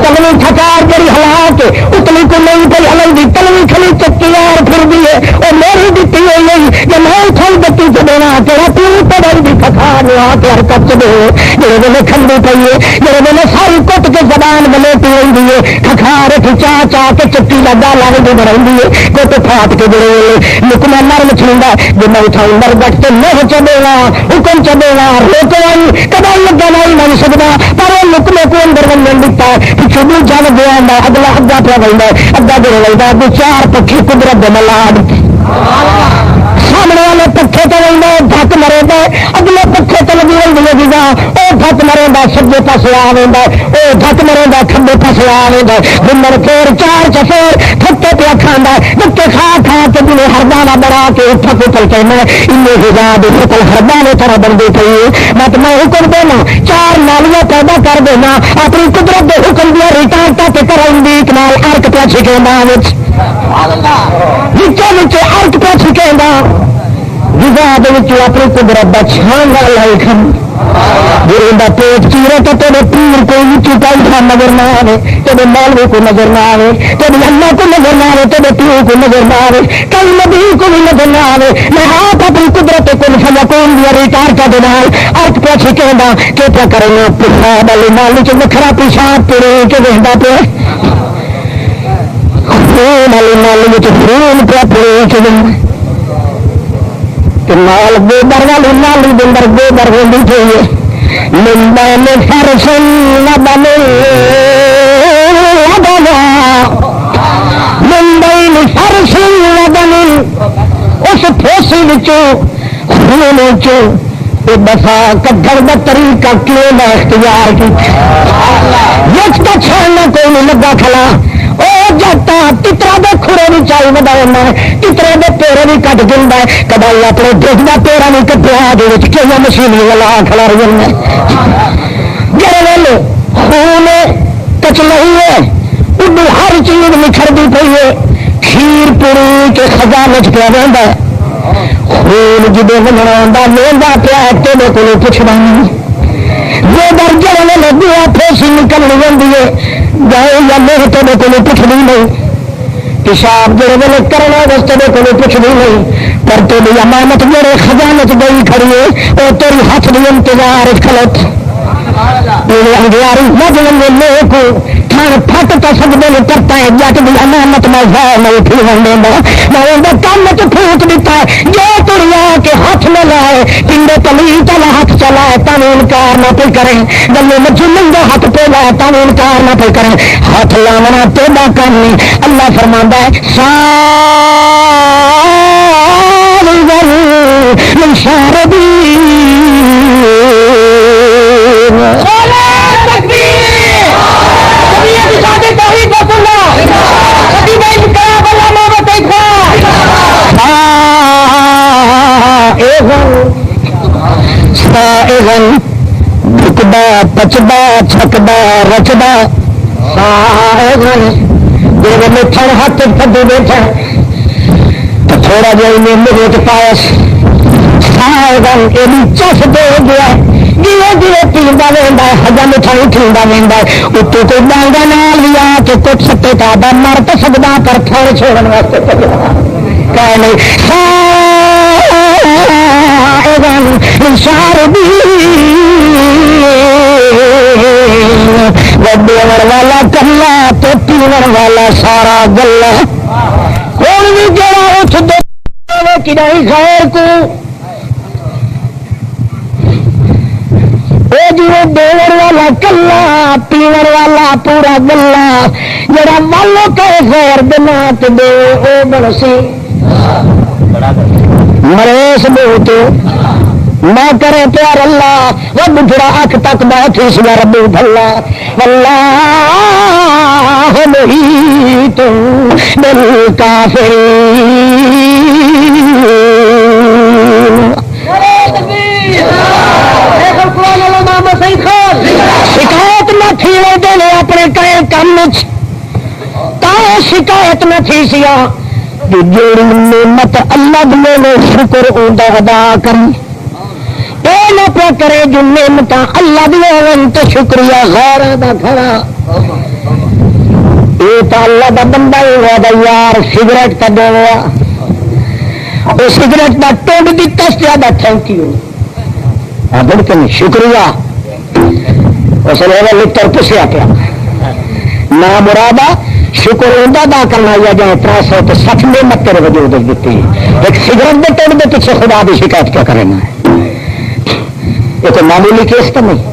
Speaker 1: تلوی کھکار جڑی ہلا کے اتنی کو نہیں پہ ہلائی دی تلوی کھلی چکی اور پھر دیے اور میری دیتی ہوئی نہیں کہ میں تھل بتی چ دینا تیرا پوری پڑی دی کھکار لیا کے حرکت چ دے جڑے میرے کھلے پیے جڑے میرے ساری کٹ کے زبان بلیٹی ہوئی دیے کھکار چا چا کے چکی لگا لاگ کے بنائی دیے کٹ پھاٹ کے جڑے لکما نرم چھیندا جو میں اٹھاؤں مرگٹ سے نہیں چلے گا حکم چلے گا روکوائی کدا لگا نہیں مل سکتا پر وہ لکمے کو اندر بننے دیتا ہے پچھو بھی جل گیا اگلا اگا پہ بنتا ہے اگا جو لگتا ہے چار پکھی قدرت ملا سامنے والے پکھے تو لگتا ڈک مرے گا اگلے پکھے تو لگی ہوئی گا وہ ڈک مرے گا سجے پاس آ گا وہ ڈک مرے گا کھبے پاس آ گا گمر پھر چار چفیر تھکے پیا کھانا دکے کھا کھا کے جنہیں ہردانا بنا کے تھک اتل کہنا ان حجاب فتل ہردانے طرح بنتی پی ہے مت میں حکم دینا چار نالیاں پیدا کر دینا اپنی قدرت کے حکم دیا ریٹارٹا کے کرن دی نال ارک پہ چھکے نیچے ارک پہ چھکے اپنی قدرت کا چھان لائی کھن گرو پیٹ چیرے تو تیرے پیر کو چکائی تھا نظر نہ آئے تیرے مولوی کو نظر نہ آئے تیرے اللہ کو نظر نہ آئے تیرے پیو کو نظر نہ آئے کئی نبی کو بھی نظر نہ آئے میں آپ اپنی قدرت کو فیکون دیا ریٹار کا دنال ارک پہ چھکے گا کہ کیا کریں گا پیشاب والی نالی چ نکھرا پیشاب پڑے کے وہدا پہ خون والی نالی خون پہ پڑے کے نال گوبر والی نالی دندر گوبر ہوندی چاہیے لمبین فرسن لبن لمبین فرسن لبن اس پھوسی وچوں خون وچوں دفاع کڈھڑ دا طریقہ کیوں نہ اختیار کیتا وچ دا چھاننا کوئی نہیں لگا کھلا او جاتا تترا دے کھڑے بھی چائی وداؤنا ہے تترے دے پیرے بھی کٹ گندا ہے کدائی اپنے دکھ دا پیرا بھی کٹیا دے وچ کئی مشینی والا کھڑا رہن ہے جڑے ویلے خون کچ نہیں ہے اڈو ہر چیز نکھردی پئی ہے کھیر پوری کے خزانے چ پیا ویندا ہے خون جدے ونجنا آندا لیندا پیا تیرے کولوں پوچھدا نہیں جو درجے میں لگیا پھوسی نکلنی ہوندی ہے گائے یا میرے تیرے کو پوچھنی نہیں پیشاب جڑے ویلے کرنا بس تیرے کو پوچھنی نہیں پر تیری امانت میرے خزانے چ گئی کھڑی ہے وہ تیری ہاتھ دی انتظار کھلت میرے انگیاری مجلے لے کو تھان پھٹ تو سکتے نہیں کرتا ہے جٹ دی امانت میں ضائع نہیں پھر دینا میں اندر کام چ پھوٹ دیتا ہے جو تڑیا کے ہاتھ میں لائے پنڈے تلی چلا ہاتھ چلائے تم انکار نہ پہ کریں گلے میں چلنگا ہاتھ پہ لائے تم انکار نہ پہ کریں ہاتھ لانا تیرا کام نہیں اللہ فرماتا ہے شاربی بکدا پچدا چھکدا رچدا جب میٹھا ہاتھ پدو بیٹھا تو تھوڑا جہا میرے پاس چس دے گیا جیو جیو پیتا وہدا ہزا میٹھا اٹھا وہدا اتو کوئی ڈانگا نہ لیا کہ کچھ سٹے تا مر تو سکتا پر تھوڑے چھوڑنے واسطے کہ نہیں دیور والا کلا تو پیون والا سارا گلا کون بھی جڑا اٹھ دے کدائی خیر کو دیور والا کلا پیون والا پورا گلا جڑا مالو کہ خیر بنا تو دے او برسی مریس بہت نہ کرے پیار اللہ وہ بڑھڑا اکھ تک بہت ہی سنا ربو بھلا واللہ محیط بالکافرین شکایت نہ تھی وہ دے اپنے کئے کام شکایت نہ تھی سیا جوڑی نعمت اللہ دے شکر ادا ادا کری یہ نہ پیا کرے جو نعمت اللہ دے تو شکریہ غیر دا کھڑا یہ تو اللہ دا بندہ ہی ہوا دا یار سگریٹ کا دے ہوا وہ سگریٹ کا ٹوڈ دیتا زیادہ تھینک یو بالکل شکریہ اس نے لکھ پوچھا پیا نہ مرادہ شکر ادا کرنا یا جائے 360 نعمت تیرے وجود دیتی ایک سگریٹ کے ٹوڑ کے پیچھے خدا کی شکایت کیا کرنا ہے یہ تو معمولی کیس تو نہیں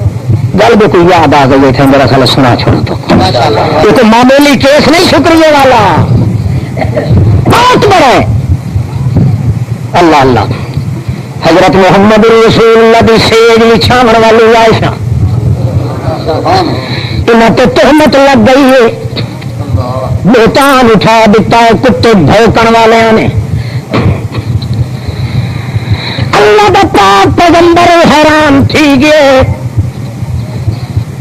Speaker 1: گل بھی کوئی یاد آ گئی تھے میرا خیال سنا چھوڑا تو یہ تو معمولی کیس نہیں شکریہ والا بہت بڑا ہے اللہ اللہ حضرت محمد رسول اللہ کی سیج بھی چھاوڑ والی عائشہ انہیں تو تہمت لگ گئی ہے بہتان اٹھا دیتا ہے کتے بھوکن والے نے اللہ کا پاک پیغمبر حیران تھی گئے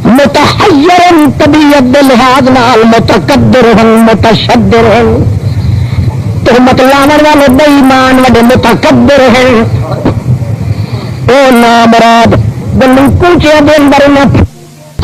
Speaker 1: متحیر طبیعت لحاظ نال متقدر ہن متشدر ہن تہمت لاون والے بے ایمان وڈے متکبر ہیں او نامراد بلو کلچے دے اندر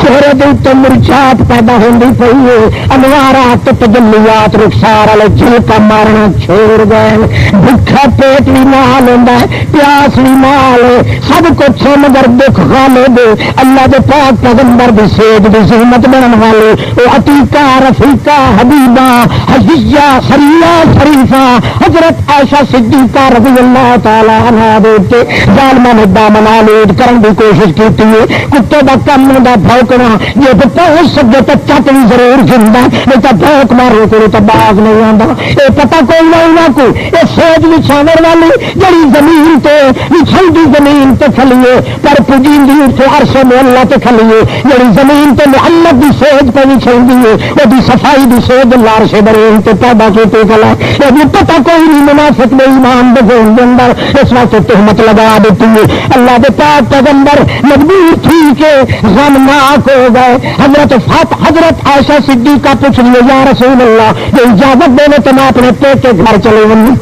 Speaker 1: چہرے دے تو مرچات پیدا ہوندی پئی ہے انوارات تجلیات رخسار والے جھلکا مارنا چھوڑ گئے بھوکا پیٹ بھی نال ہوندا ہے پیاس بھی نال سب کچھ مگر دکھ غالب اللہ دے پاک پیغمبر دی سیج دی زحمت بنن والے او عتیقہ رفیقہ حبیبہ حجیہ سریہ شریفہ حضرت عائشہ صدیقہ رضی اللہ تعالی عنہا دے کے ظالماں نے دامن آلود کرن دی کوشش کیتی ہے کتے دا کم دا بھوک یہ تو پہنچ سکے تو چٹ بھی ضرور جندا نہیں تو بھوک مارو کو تو باغ نہیں آتا یہ پتا کوئی نہ کوئی یہ سوچ بچھاور والی جڑی زمین تے بچھلتی زمین تے کھلیے پر پجیندی اتنے عرش محلہ تے کھلیے جڑی زمین تے محمد دی سوچ پہ بچھلتی ہے وہ صفائی دی سوچ لارش برین تے پیدا کیتے کلا یہ بھی پتا کوئی نہیں منافق میں ایمان دفعون کے اندر اس وقت تہمت لگا دیتی ہے اللہ دے پاک پیغمبر مجبور تھی کہ غمناک ہو گئے حضرت عائشہ صدیقہ پوچھ لیے یا رسول اللہ یہ اجازت دینے تو میں اپنے پیٹ کے گھر چلے گئی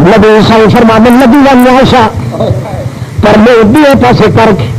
Speaker 1: نبی صلی فرما میں نبی والی عائشہ پر میں دیے پیسے کر کے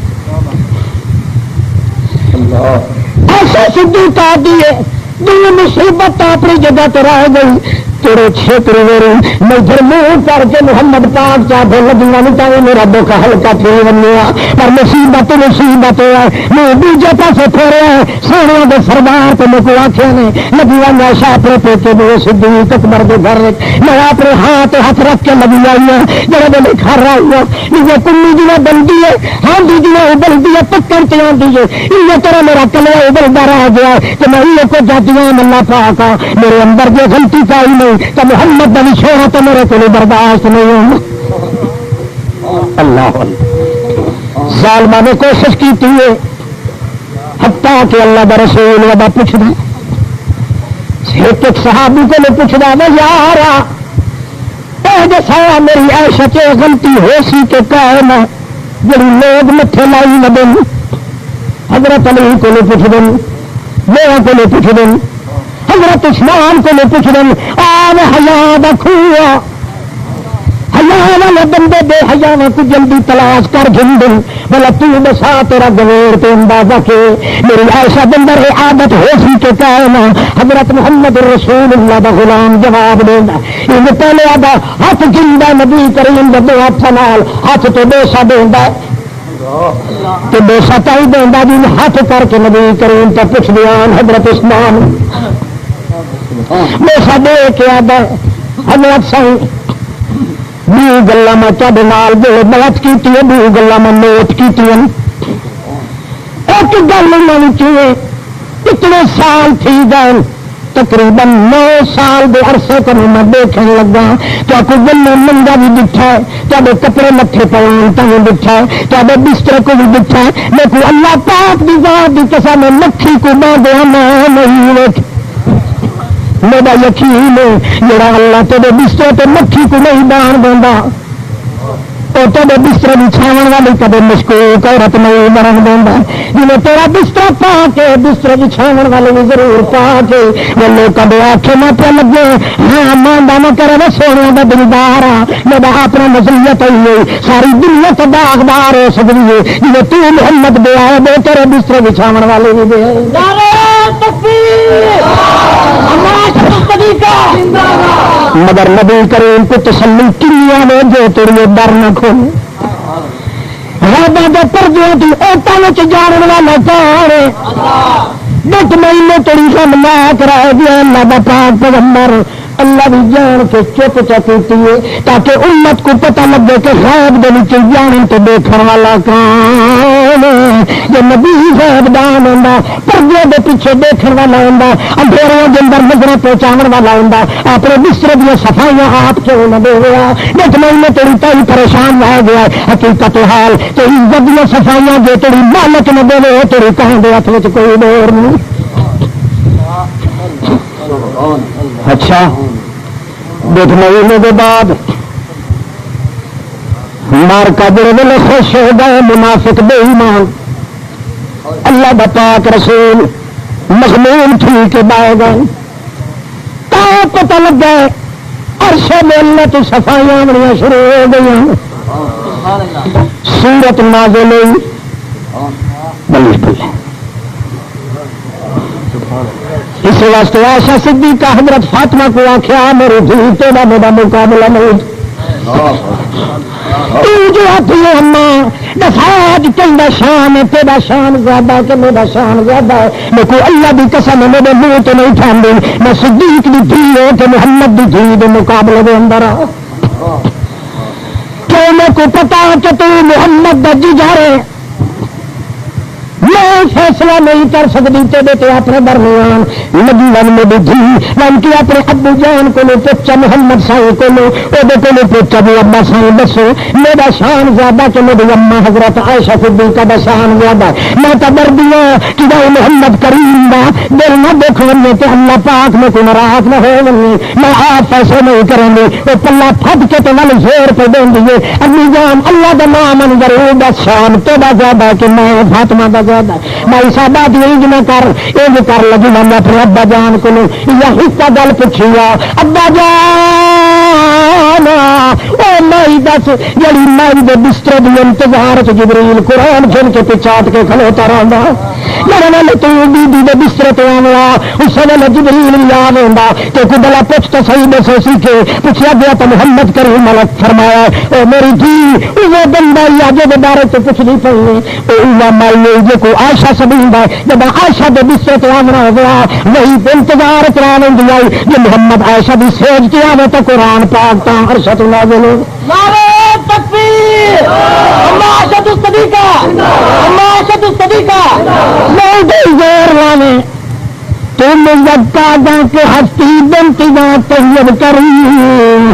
Speaker 1: عائشہ صدیقہ دیے دل مصیبت اپنی جگہ تو رہ گئی تیرے چھیتری میری میں جرموں کر کے محمد پاک چاہتے لگنا نہیں چاہیے میرا دکھا ہلکا پھر بنیا پر مصیبت مصیبت ہے میں دوجے پاسے پھیرے سونے کے سردار تو میرے کو آخیا نے لگی آئی شاہ اپنے پیٹے میں صدیق اکبر کے گھر میں اپنے ہاتھ رکھ کے لگی آئی ہوں جڑے میں گھر آئی ہوں یہ کمی جی بنتی ہے ہاں جی جی ابلتی ہے پکڑ سے آتی ہے یہ طرح میرا کلیا ابلتا رہ گیا کہ میں یہ کو جاتی ہوں اللہ پاک میرے اندر جو غلطی پائی نہیں تو محمد بنی شوہر تو میرے کو برداشت نہیں ہوں اللہ ظالمہ نے کوشش کی تھی حتیٰ کہ اللہ کا رسول ودا پوچھنا ایک صحابی کو نہیں پوچھنا وہ یارا جیسا میری عائشہ کے غلطی ہو سی کہ کہنا جڑی لوگ متھے لائی نہ دیں حضرت علی کو نہیں پوچھ دیں میرا کو نہیں پوچھ دیں حضرت عثمان کو نہیں پوچھ دیں آج حیا دا کھوا حیا والے بندے بے حیا کو جلدی تلاش کر گھن دیں بلا تو بسا تیرا گویر تو اندازہ کے میری عائشہ بندر عادت ہو سی کے کہنا حضرت محمد رسول اللہ دا غلام جواب دینا ان پہلے آدھا ہاتھ گندا نبی کریم دے دو ہاتھ نال ہاتھ تو بوسا دینا تو بوسا تائی دینا جی ہاتھ کر کے نبی کریم تو پوچھ دیان حضرت عثمان بوسا دے کے آدھا حضرت سنگ بو گلا میں چڑھ نال جو بہت کی بو گلا میں نوٹ کی ایک گل اتنے سال تھی گئے تقریباً 9 سال دے عرصے کو میں دیکھنے لگا تو کوئی گلے منگا بھی بٹھا ہے تے کپڑے مٹھے پاؤن بھی بٹھا ہے تے بستر کو بھی بٹھا ہے لیکن اللہ پاک دی ذات دی قسم مکھی کو باندھا نہیں ویکھ میرا یقین ہے جڑا اللہ تیرے بستر تے مکھی کو نہیں باندھ دیندا اور تیرے بستر بچھاون والی کدے مشکوک عورت نہیں بن دینا جنہیں تیرا بستر پا کے بستر بچھاون والے بھی ضرور پا کے وہ لوگ کدے آخے نہ پہ لگے ہاں مانڈا نہ کرے وہ سونے کا دلدار آ میرا اپنا نظریت ہوئی ساری دنیا سے داغدار ہو سکتی ہے جنہیں تو محمد دے آئے دے تیرے بستر بچھاون والے بھی دے مگر نبی کریم کو تسلی کنیا میں جو تیرے ڈر نہ کھولے رابطہ پردے کی عورتوں جان والا کون ڈٹ مہینے تیری ہم نہ کرا دیا اللہ کا پاک پیغمبر اللہ بھی جان کے چپ چکی ہے تاکہ امت کو پتہ لگے کہ غیب دے وچ جان تو دیکھنے والا کون جو نبی غیب دان ہوندا پردے دے پیچھے دیکھنے والا ہوندا اندھیروں دے اندر نظر پہچان والا ہوندا اپنے بستر دی صفائیاں ہاتھ کیوں نہ دے گیا ڈٹ مہینے تیری تائی پریشان رہ گیا حقیقت حال تیری زدیاں صفائیاں جو تیری مالک نہ دے تیری کہاں دے ہاتھ وچ کوئی دور نہیں اچھا دیکھ مہینے کے بعد مار کا بڑے ویلے خوش ہو گئے منافق بے ایمان اللہ دا پاک رسول مغموم تھی کے بائے گئے تو پتہ لگ گئے عرش میں تو صفائیاں بڑی شروع ہو گئی سورت نازل ہوئی بلے بلے اس واسطے عائشہ صدیقہ حضرت فاطمہ کو آخیا میری دھی تیرا میرا مقابلہ نہیں جو آتی ہے ہم دفاج تیرا شان ہے تیرا شان زیادہ ہے کہ میرا شان زیادہ ہے میں کوئی اللہ کی قسم میرے منہ تو نہیں ٹھانڈی میں صدیق کی دھی ہو کہ محمد کی دھی کے مقابلے کے اندر آ کہ میں کو پتا کہ تو محمد کا جگارے میں فیصلہ نہیں کر سکتی تیرے اپنے درمیان لگی ون میری دھی ون کی اپنے ابو جان کو پوچھا محمد سائی کو وہ پوچھا بھی ابا سائی دسو میرا شان زیادہ کہ میری اما حضرت عائشہ صدیقہ کا شان زیادہ میں تو ڈر دیا کہ محمد کریم دا دل نہ دیکھ ونجے کہ اللہ پاک میں کوئی ناراض نہ ہو ونجے میں آپ فیصلے نہیں کریں گی وہ پلا پھٹ کے تو ول زور پہ دیں دیے امی جان اللہ کا نام ان ضرور دس شان تیرا زیادہ کہ میں فاطمہ کا بھائی سادہ انج نہ کر لگی میں اپنے ابا جان کو یا حصہ گل پوچھی ابا جان مائی دس جی مائی کے بستر کی انتظار جبریل قرآن پھر کے پچاٹ کے کھلوتا رہا میرے ویل تو بیبی کے بستر تو آنا اس ویلے جبریل یاد ہوتا کہ کوئی بلا پوچھ تو صحیح دسو سیکھے پوچھا گیا تو محمد کریم ملک فرمایا او میری جی وہ بندہ آگے کے بارے تو کچھ نہیں پڑی مائی جو کو عائشہ سبین ہے جب عائشہ کے بستر تو آمنا ہو گیا وہی انتظار کرا لیں آئی جو محمد عائشہ بھی سوچ کے آئے تو قرآن پاک تا عرشت نازل ہو تم زکا جا کے ہستی بنتی جا طیب کریم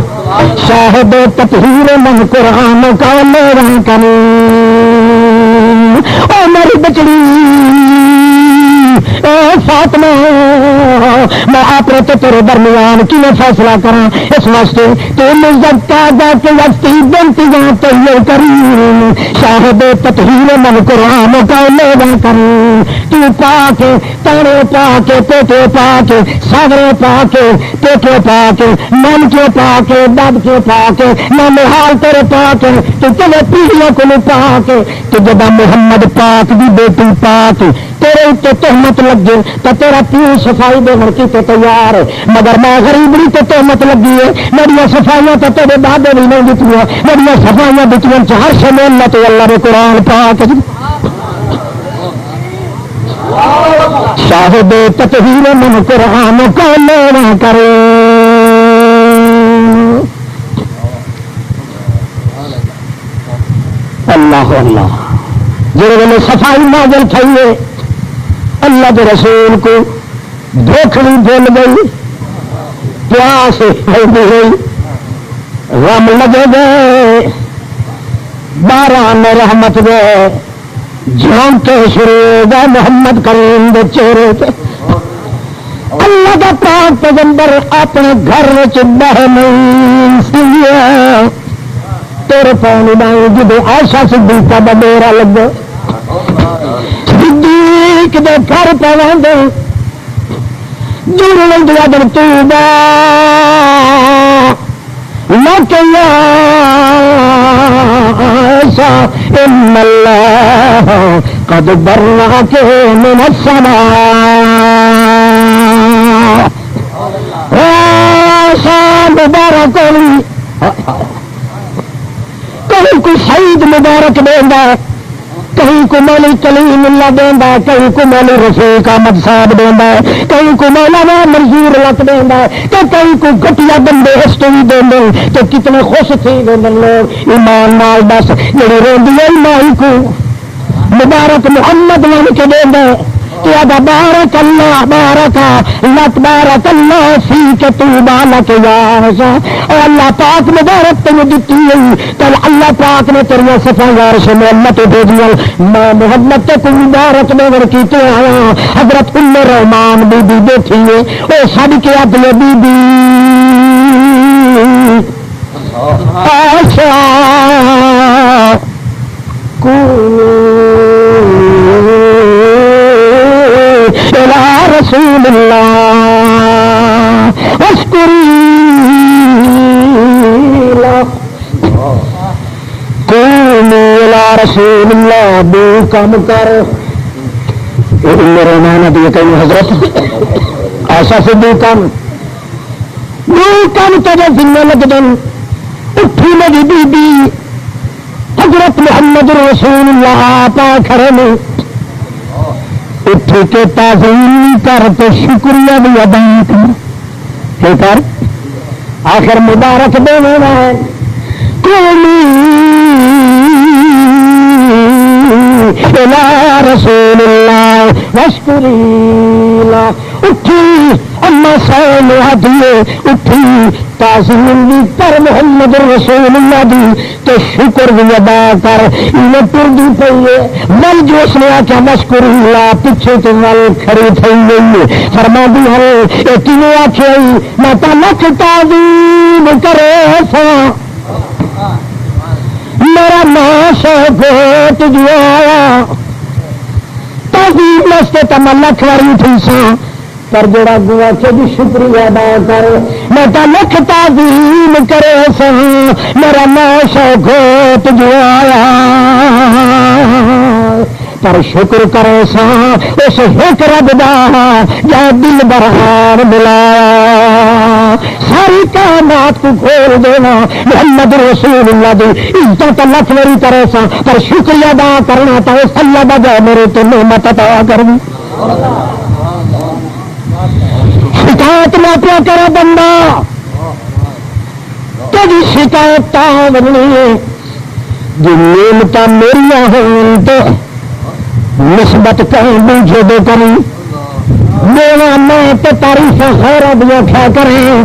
Speaker 1: شاہد تطہیر من قرآن کا میرا کریم او میری بچڑی فاطمہ میں آپ تو تیرے درمیان کی میں فیصلہ کرا اس واسطے تم زکا جا کے ہستی بنتی جا طیب کریم شاہد تطہیر من قرآن کا میرا کریم تو پا کے تانے پا کے پیٹے پا کے ساگرے پا کے پیٹے پا کے من کے پا کے دب کے پا کے نہ محال تیرے پا کے تو تیرے پیڑیوں کو پا کے تو جب محمد پاک دی بیٹی پاک تیرے اتنے تہمت لگے تو تیرا پیو صفائی دے لڑکی تو تیار ہے مگر میں غریبی تو تہمت لگی ہے میری صفائیاں تو تیرے دادے بھی نہیں دیتی ہیں میری صفائیاں دیتی ہر شمول تو اللہ نے قرآن پاک شاہد تطہیر من قرآن کا میرا کرے اللہ اللہ جڑے ویلے صفائی نازل تھئیے اللہ کے رسول کو بھوک بھی بھول گئی، پیاس ہو گئی، غم لگے گئے، باران رحمت گئے جھونکے شروع گئے محمد کریم دے چہرے تے۔ اللہ کا پاک پیغمبر اپنے گھر بہ نہیں سیا تیرے پانی ڈائی جب عائشہ صدیقہ دا ڈیرا لگے صدیق دے گھر پہ دے جڑ لگیا در توبہ لکیا عائشہ ان اللہ قد برأک من السماء مبارک کہیں کو سعید مبارک دینا، کہیں کو مولی کلیم اللہ دینا، کہیں کو مولی رفیق احمد صاحب دینا، کہیں کو مولانا منظور لک دینا، تو کہیں کو گٹیا بندے ہسٹری دینا، تو کتنے خوش تھے لوگ ایمان نال بس جڑی روندی ہے مائی کو مبارک محمد ون کے دینا کیا بارک اللہ بارک لک بارک اللہ فی کے تو بالک یا اور اللہ پاک مبارک تمہیں دیتی ہوئی کل اللہ پاک نے تیریا صفاگار سے محمد بھیجیاں میں محمد تک مبارک نظر کیتے آیا حضرت ام رحمان بی بی بیٹھی ہے او سب کے اگلے بی بی عائشہ رسول اللہ اشکری رسول اللہ دو کام کر میرے نانا دیے کہیں حضرت ایسا سے دو کام تجھے ذمہ لگ دن اٹھی لگی بی بی حضرت محمد رسول اللہ پا کھڑے میں اٹھ کے تعظیم کر تو شکریہ بھی ادا کر آخر مبارک دینا ہے رسول اللہ وشکری اٹھی اما سائل ہاتھیے اٹھی تعظیم بھی کر محمد رسول اللہ دی تو شکر بھی ادا کر انہیں پردی پہیے مل جو اس نے آکھا مشکر اللہ پیچھے تو مل کھڑی تھی گئی فرما دی ہے اتنے آکھے میں تا لکھ تعظیم کرے سا میرا ناشا گوٹ جو آیا تعظیم لستے تا میں لکھ واری تھی سا پر جڑا گوا کے بھی شکریہ ادا کر میں تو لکھ تعظیم کرے سا میرا ناشا گوٹ جو آیا پر شکر کرے سا اس ایک رب دا یا دل برہان ملایا ساری کائنات کو کھول دینا محمد رسول اللہ دی عزت لکھ واری کرے سا پر شکریہ ادا کرنا تو اس اللہ دا جا میرے تو نعمت عطا کر دی شکایت نہ کیا کرے بندہ تجھی شکایت بننی ہے جو نعمت میری ہوں تو نسبت کہیں بوجھے دے کریں میرا میں تو تعریف خیر دیا کھا کریں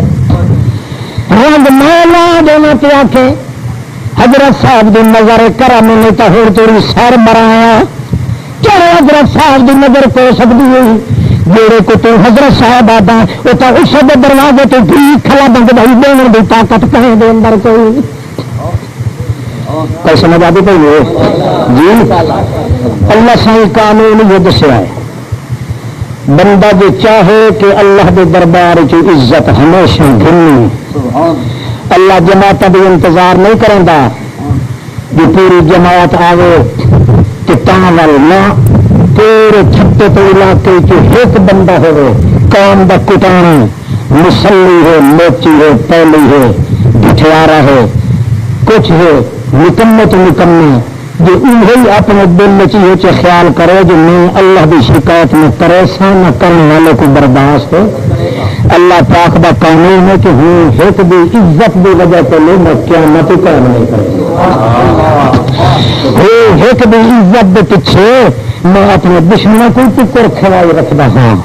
Speaker 1: رنگ میں لا دینا پیا کے حضرت صاحب دی نظر کرم نے تو ہو تیری سر مرایا چلو حضرت صاحب دی نظر کو سکتی ہوئی جیڑے کو تو حضرت صاحب آتا وہ تو اس دروازے تو بھی کھلا بند بھائی دینے کی طاقت کہیں دے اندر کوئی کوئی سمجھ آتی پہ جی اللہ سائی قانون یہ دسیا ہے بندہ جو چاہے کہ اللہ کے دربار کی عزت ہمیشہ گھنی اللہ جماعت بھی انتظار نہیں کریں گا جو پوری جماعت آوے کہ تاول نہ پورے چھٹے تو علاقے کے ایک بندہ ہو قوم دا کٹانا مسلی ہو موچی ہو پہلی ہو بٹھیارا ہو کچھ ہو نکمے تو نکمے جو انہیں اپنے دل چیزیں خیال کرے جو میں اللہ کی شکایت میں کرے سا نہ کرنے والے کو برداشت ہو اللہ پاک دا قانون ہے کہ ہوں ایک بھی عزت کی وجہ سے لے میں قیامت قائم نہیں کروں ایک بھی عزت کے پیچھے میں اپنے دشمنوں کو ٹکر کھوائی رکھتا ہوں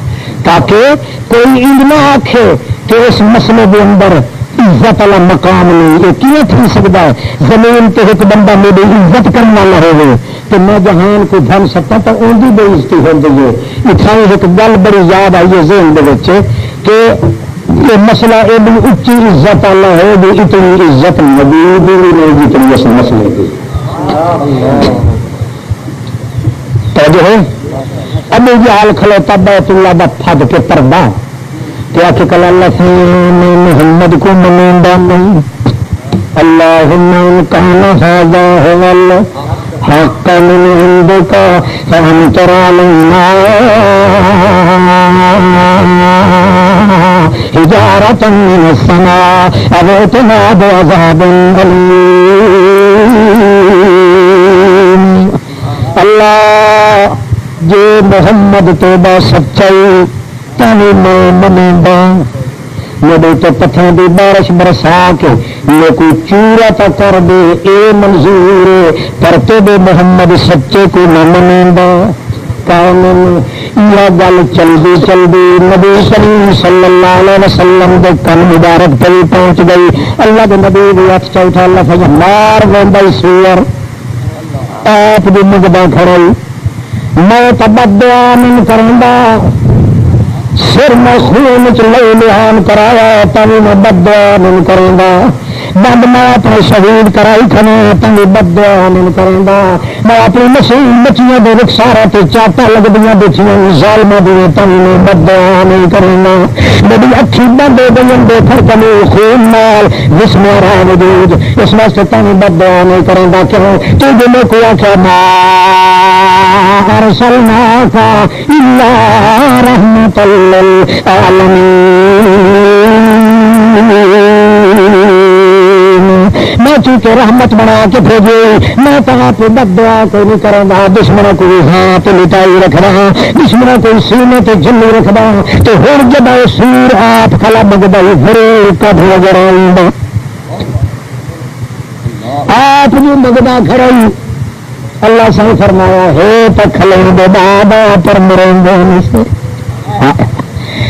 Speaker 1: تاکہ کوئی انج نہ آکھے کہ اس مسئلے کے اندر عزت والا مقام نہیں. یہ کیوں تھی سکتا ہے؟ زمین تے ایک بندہ میری عزت کرنے والا ہوگی تو میں جہان کو دھن سکتا تو ان کی بے عزتی ہو گئی ہے. اتنا ایک گل بڑی یاد آئی ہے ذہن کے کہ یہ مسئلہ ایڈی اچھی عزت والا ہے بھی اتنی عزت نبی بھی نہیں جتنی اس مسئلے کی. تو جو ہے ابھی جہال کھلوتا بیت اللہ دا پھد کے پردہ کیا کہ کل اللہ سے محمد کو منیندا نہیں. اللہم کان ھذا ھو الحق من عندک فامطر علینا حجارۃ من السماء او ائتنا بعذاب الیم. اللہ جے محمد تو با سچائی تھی میں منیبا میرے تو پتھر کی بارش برسا کے میں کوئی چورا تو کر دے اے منظور پر تیرے محمد سچے کو نہ منیبا. یہ گل چلتی چلتی نبی کریم صلی اللہ علیہ وسلم کے کن مبارک پہ پہنچ گئی. اللہ کے نبی بھی ہاتھ چوتھا لفظ مار وی سور آپ بھی مگدا کھڑائی میں تو بدعا نہیں کروں سر میں خون چ لے لحان کرایا تھی میں بدعا نہیں کروں گا. بند میں اپنے شہید کرائی کھانا تھی بدعا نہیں کروں گا. میں اپنی مسیح بچیاں کے رخسارا سے چاٹا لگدیاں بچیاں ظالم دیا تھی میں بدعا نہیں کروں گا. میری اکھی بند ہو گئی دیکھ کمی خون مال جسم رہا وجود اس واسطے تھی بدعا نہیں کروں گا. کیوں تو جن کو آخیا ما ارسلناک الا رحمۃ للعالمین. میں چونکہ رحمت بنا کے بھیجی میں تو آپ بد دعا کوئی نہیں کروں گا. دشمنوں کو ہاتھ لٹائی رکھ رہا دشمنوں کو سینے تے جلی رکھ رہا تو ہر جب سور آپ کھلا بگدائی ضرور کب نظر آؤں گا. آپ جو بگدا کھڑائی اللہ سے فرمایا ہے تو کھلیں دے بابا پر مریں گے سے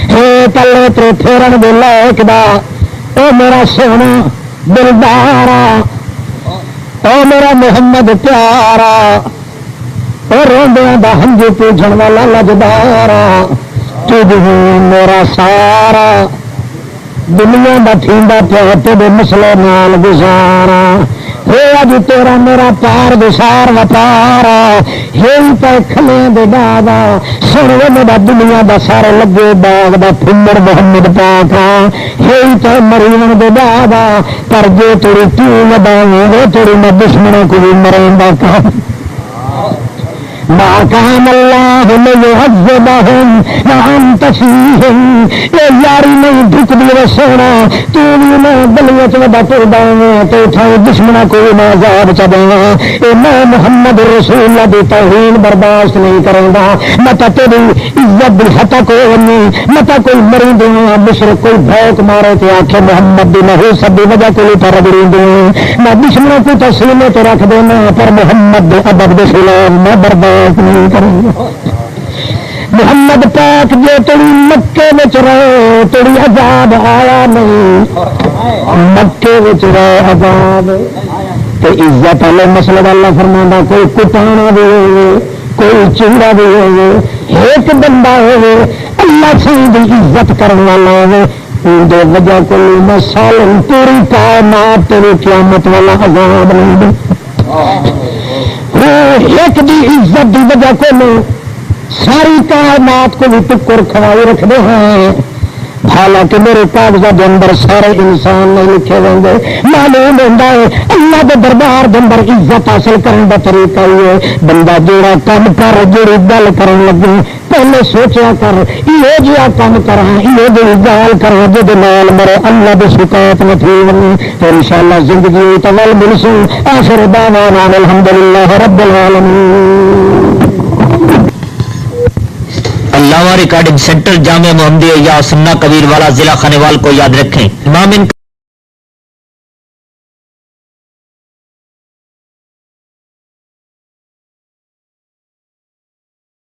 Speaker 1: ہے تلے تو پھیرن دے لائق دا او میرا سونا دلدارا او میرا محمد پیارا او روندیاں دا ہنجو پوجھن والا لجدارا تجھ میرا سارا دنیا دا تھیندا پیا تیرے مسلے نال گزارا اج تیرا میرا پار بسار وپارا ہی پہ کھلے دے دادا سن میرا دنیا دا سارے لگے باغ دا پھمر محمد پاکا ہی پہ مریم دے دادا پر جو تیری ٹیم داؤں وہ تیری میں دشمنوں کو بھی مریں گا کہ ما کان اللہ لیعذبہم وانت فیہم. یہ یاری نہیں ڈھک دی سونا تو بھی میں دلیت ودا پڑ داؤں تو اٹھاؤ دشمنوں کو میں عذاب چداؤں. اے میں محمد رسول اللہ دی توہین برداشت نہیں کروں گا. میں تو تیری عزت دی حتا کو نہیں میں تو کوئی مری دوں مشرک کوئی بھوک مارے تو آنکھیں محمد دی نہیں سب دی وجہ کو لیتا رگڑی دوں. میں دشمنوں کو تو سینے تو رکھ دینا پر محمد دے ادب دے خلاف میں برداشت نہیں کروں گا. محمد پاک جو تیری مکے وچ رہے تیری عذاب آیا نہیں مکے وچ رہے عذاب تے عزت والے مسئلہ اللہ فرمانا کوئی کٹانا بھی ہوئے کوئی چوڑا بھی ہوئے ایک بندہ ہوئے اللہ سے دی عزت کرنے والا ہوئے اندے وجہ کو میں سالن پوری کائنات تیری قیامت والا عذاب نہیں دے. ایک دی عزت دی وجہ کو ساری کائنات کو بھی ٹکر کھوائی رکھتے ہیں. حالانکہ میرے کاغذات کے اندر سارے انسان نہیں لکھے ہوں گے. معلوم ہوتا ہے اللہ کے دربار کے اندر عزت حاصل کرنے کا طریقہ یہ بندہ جوڑا کام کر جڑی گل کرن لگے پہلے سوچا کر یہ جہاں کام کرا یہ جی گال کرا جب نال مرے اللہ کی شکایت نہ تھی تو ان شاء اللہ زندگی تو ول ملسوں. آخر دعوانا الحمدللہ رب العالمین.
Speaker 2: علامہ ریکارڈنگ سینٹر جامعہ محمدیہ یا سنہ کبیر والا ضلع خانیوال کو یاد رکھیں. امام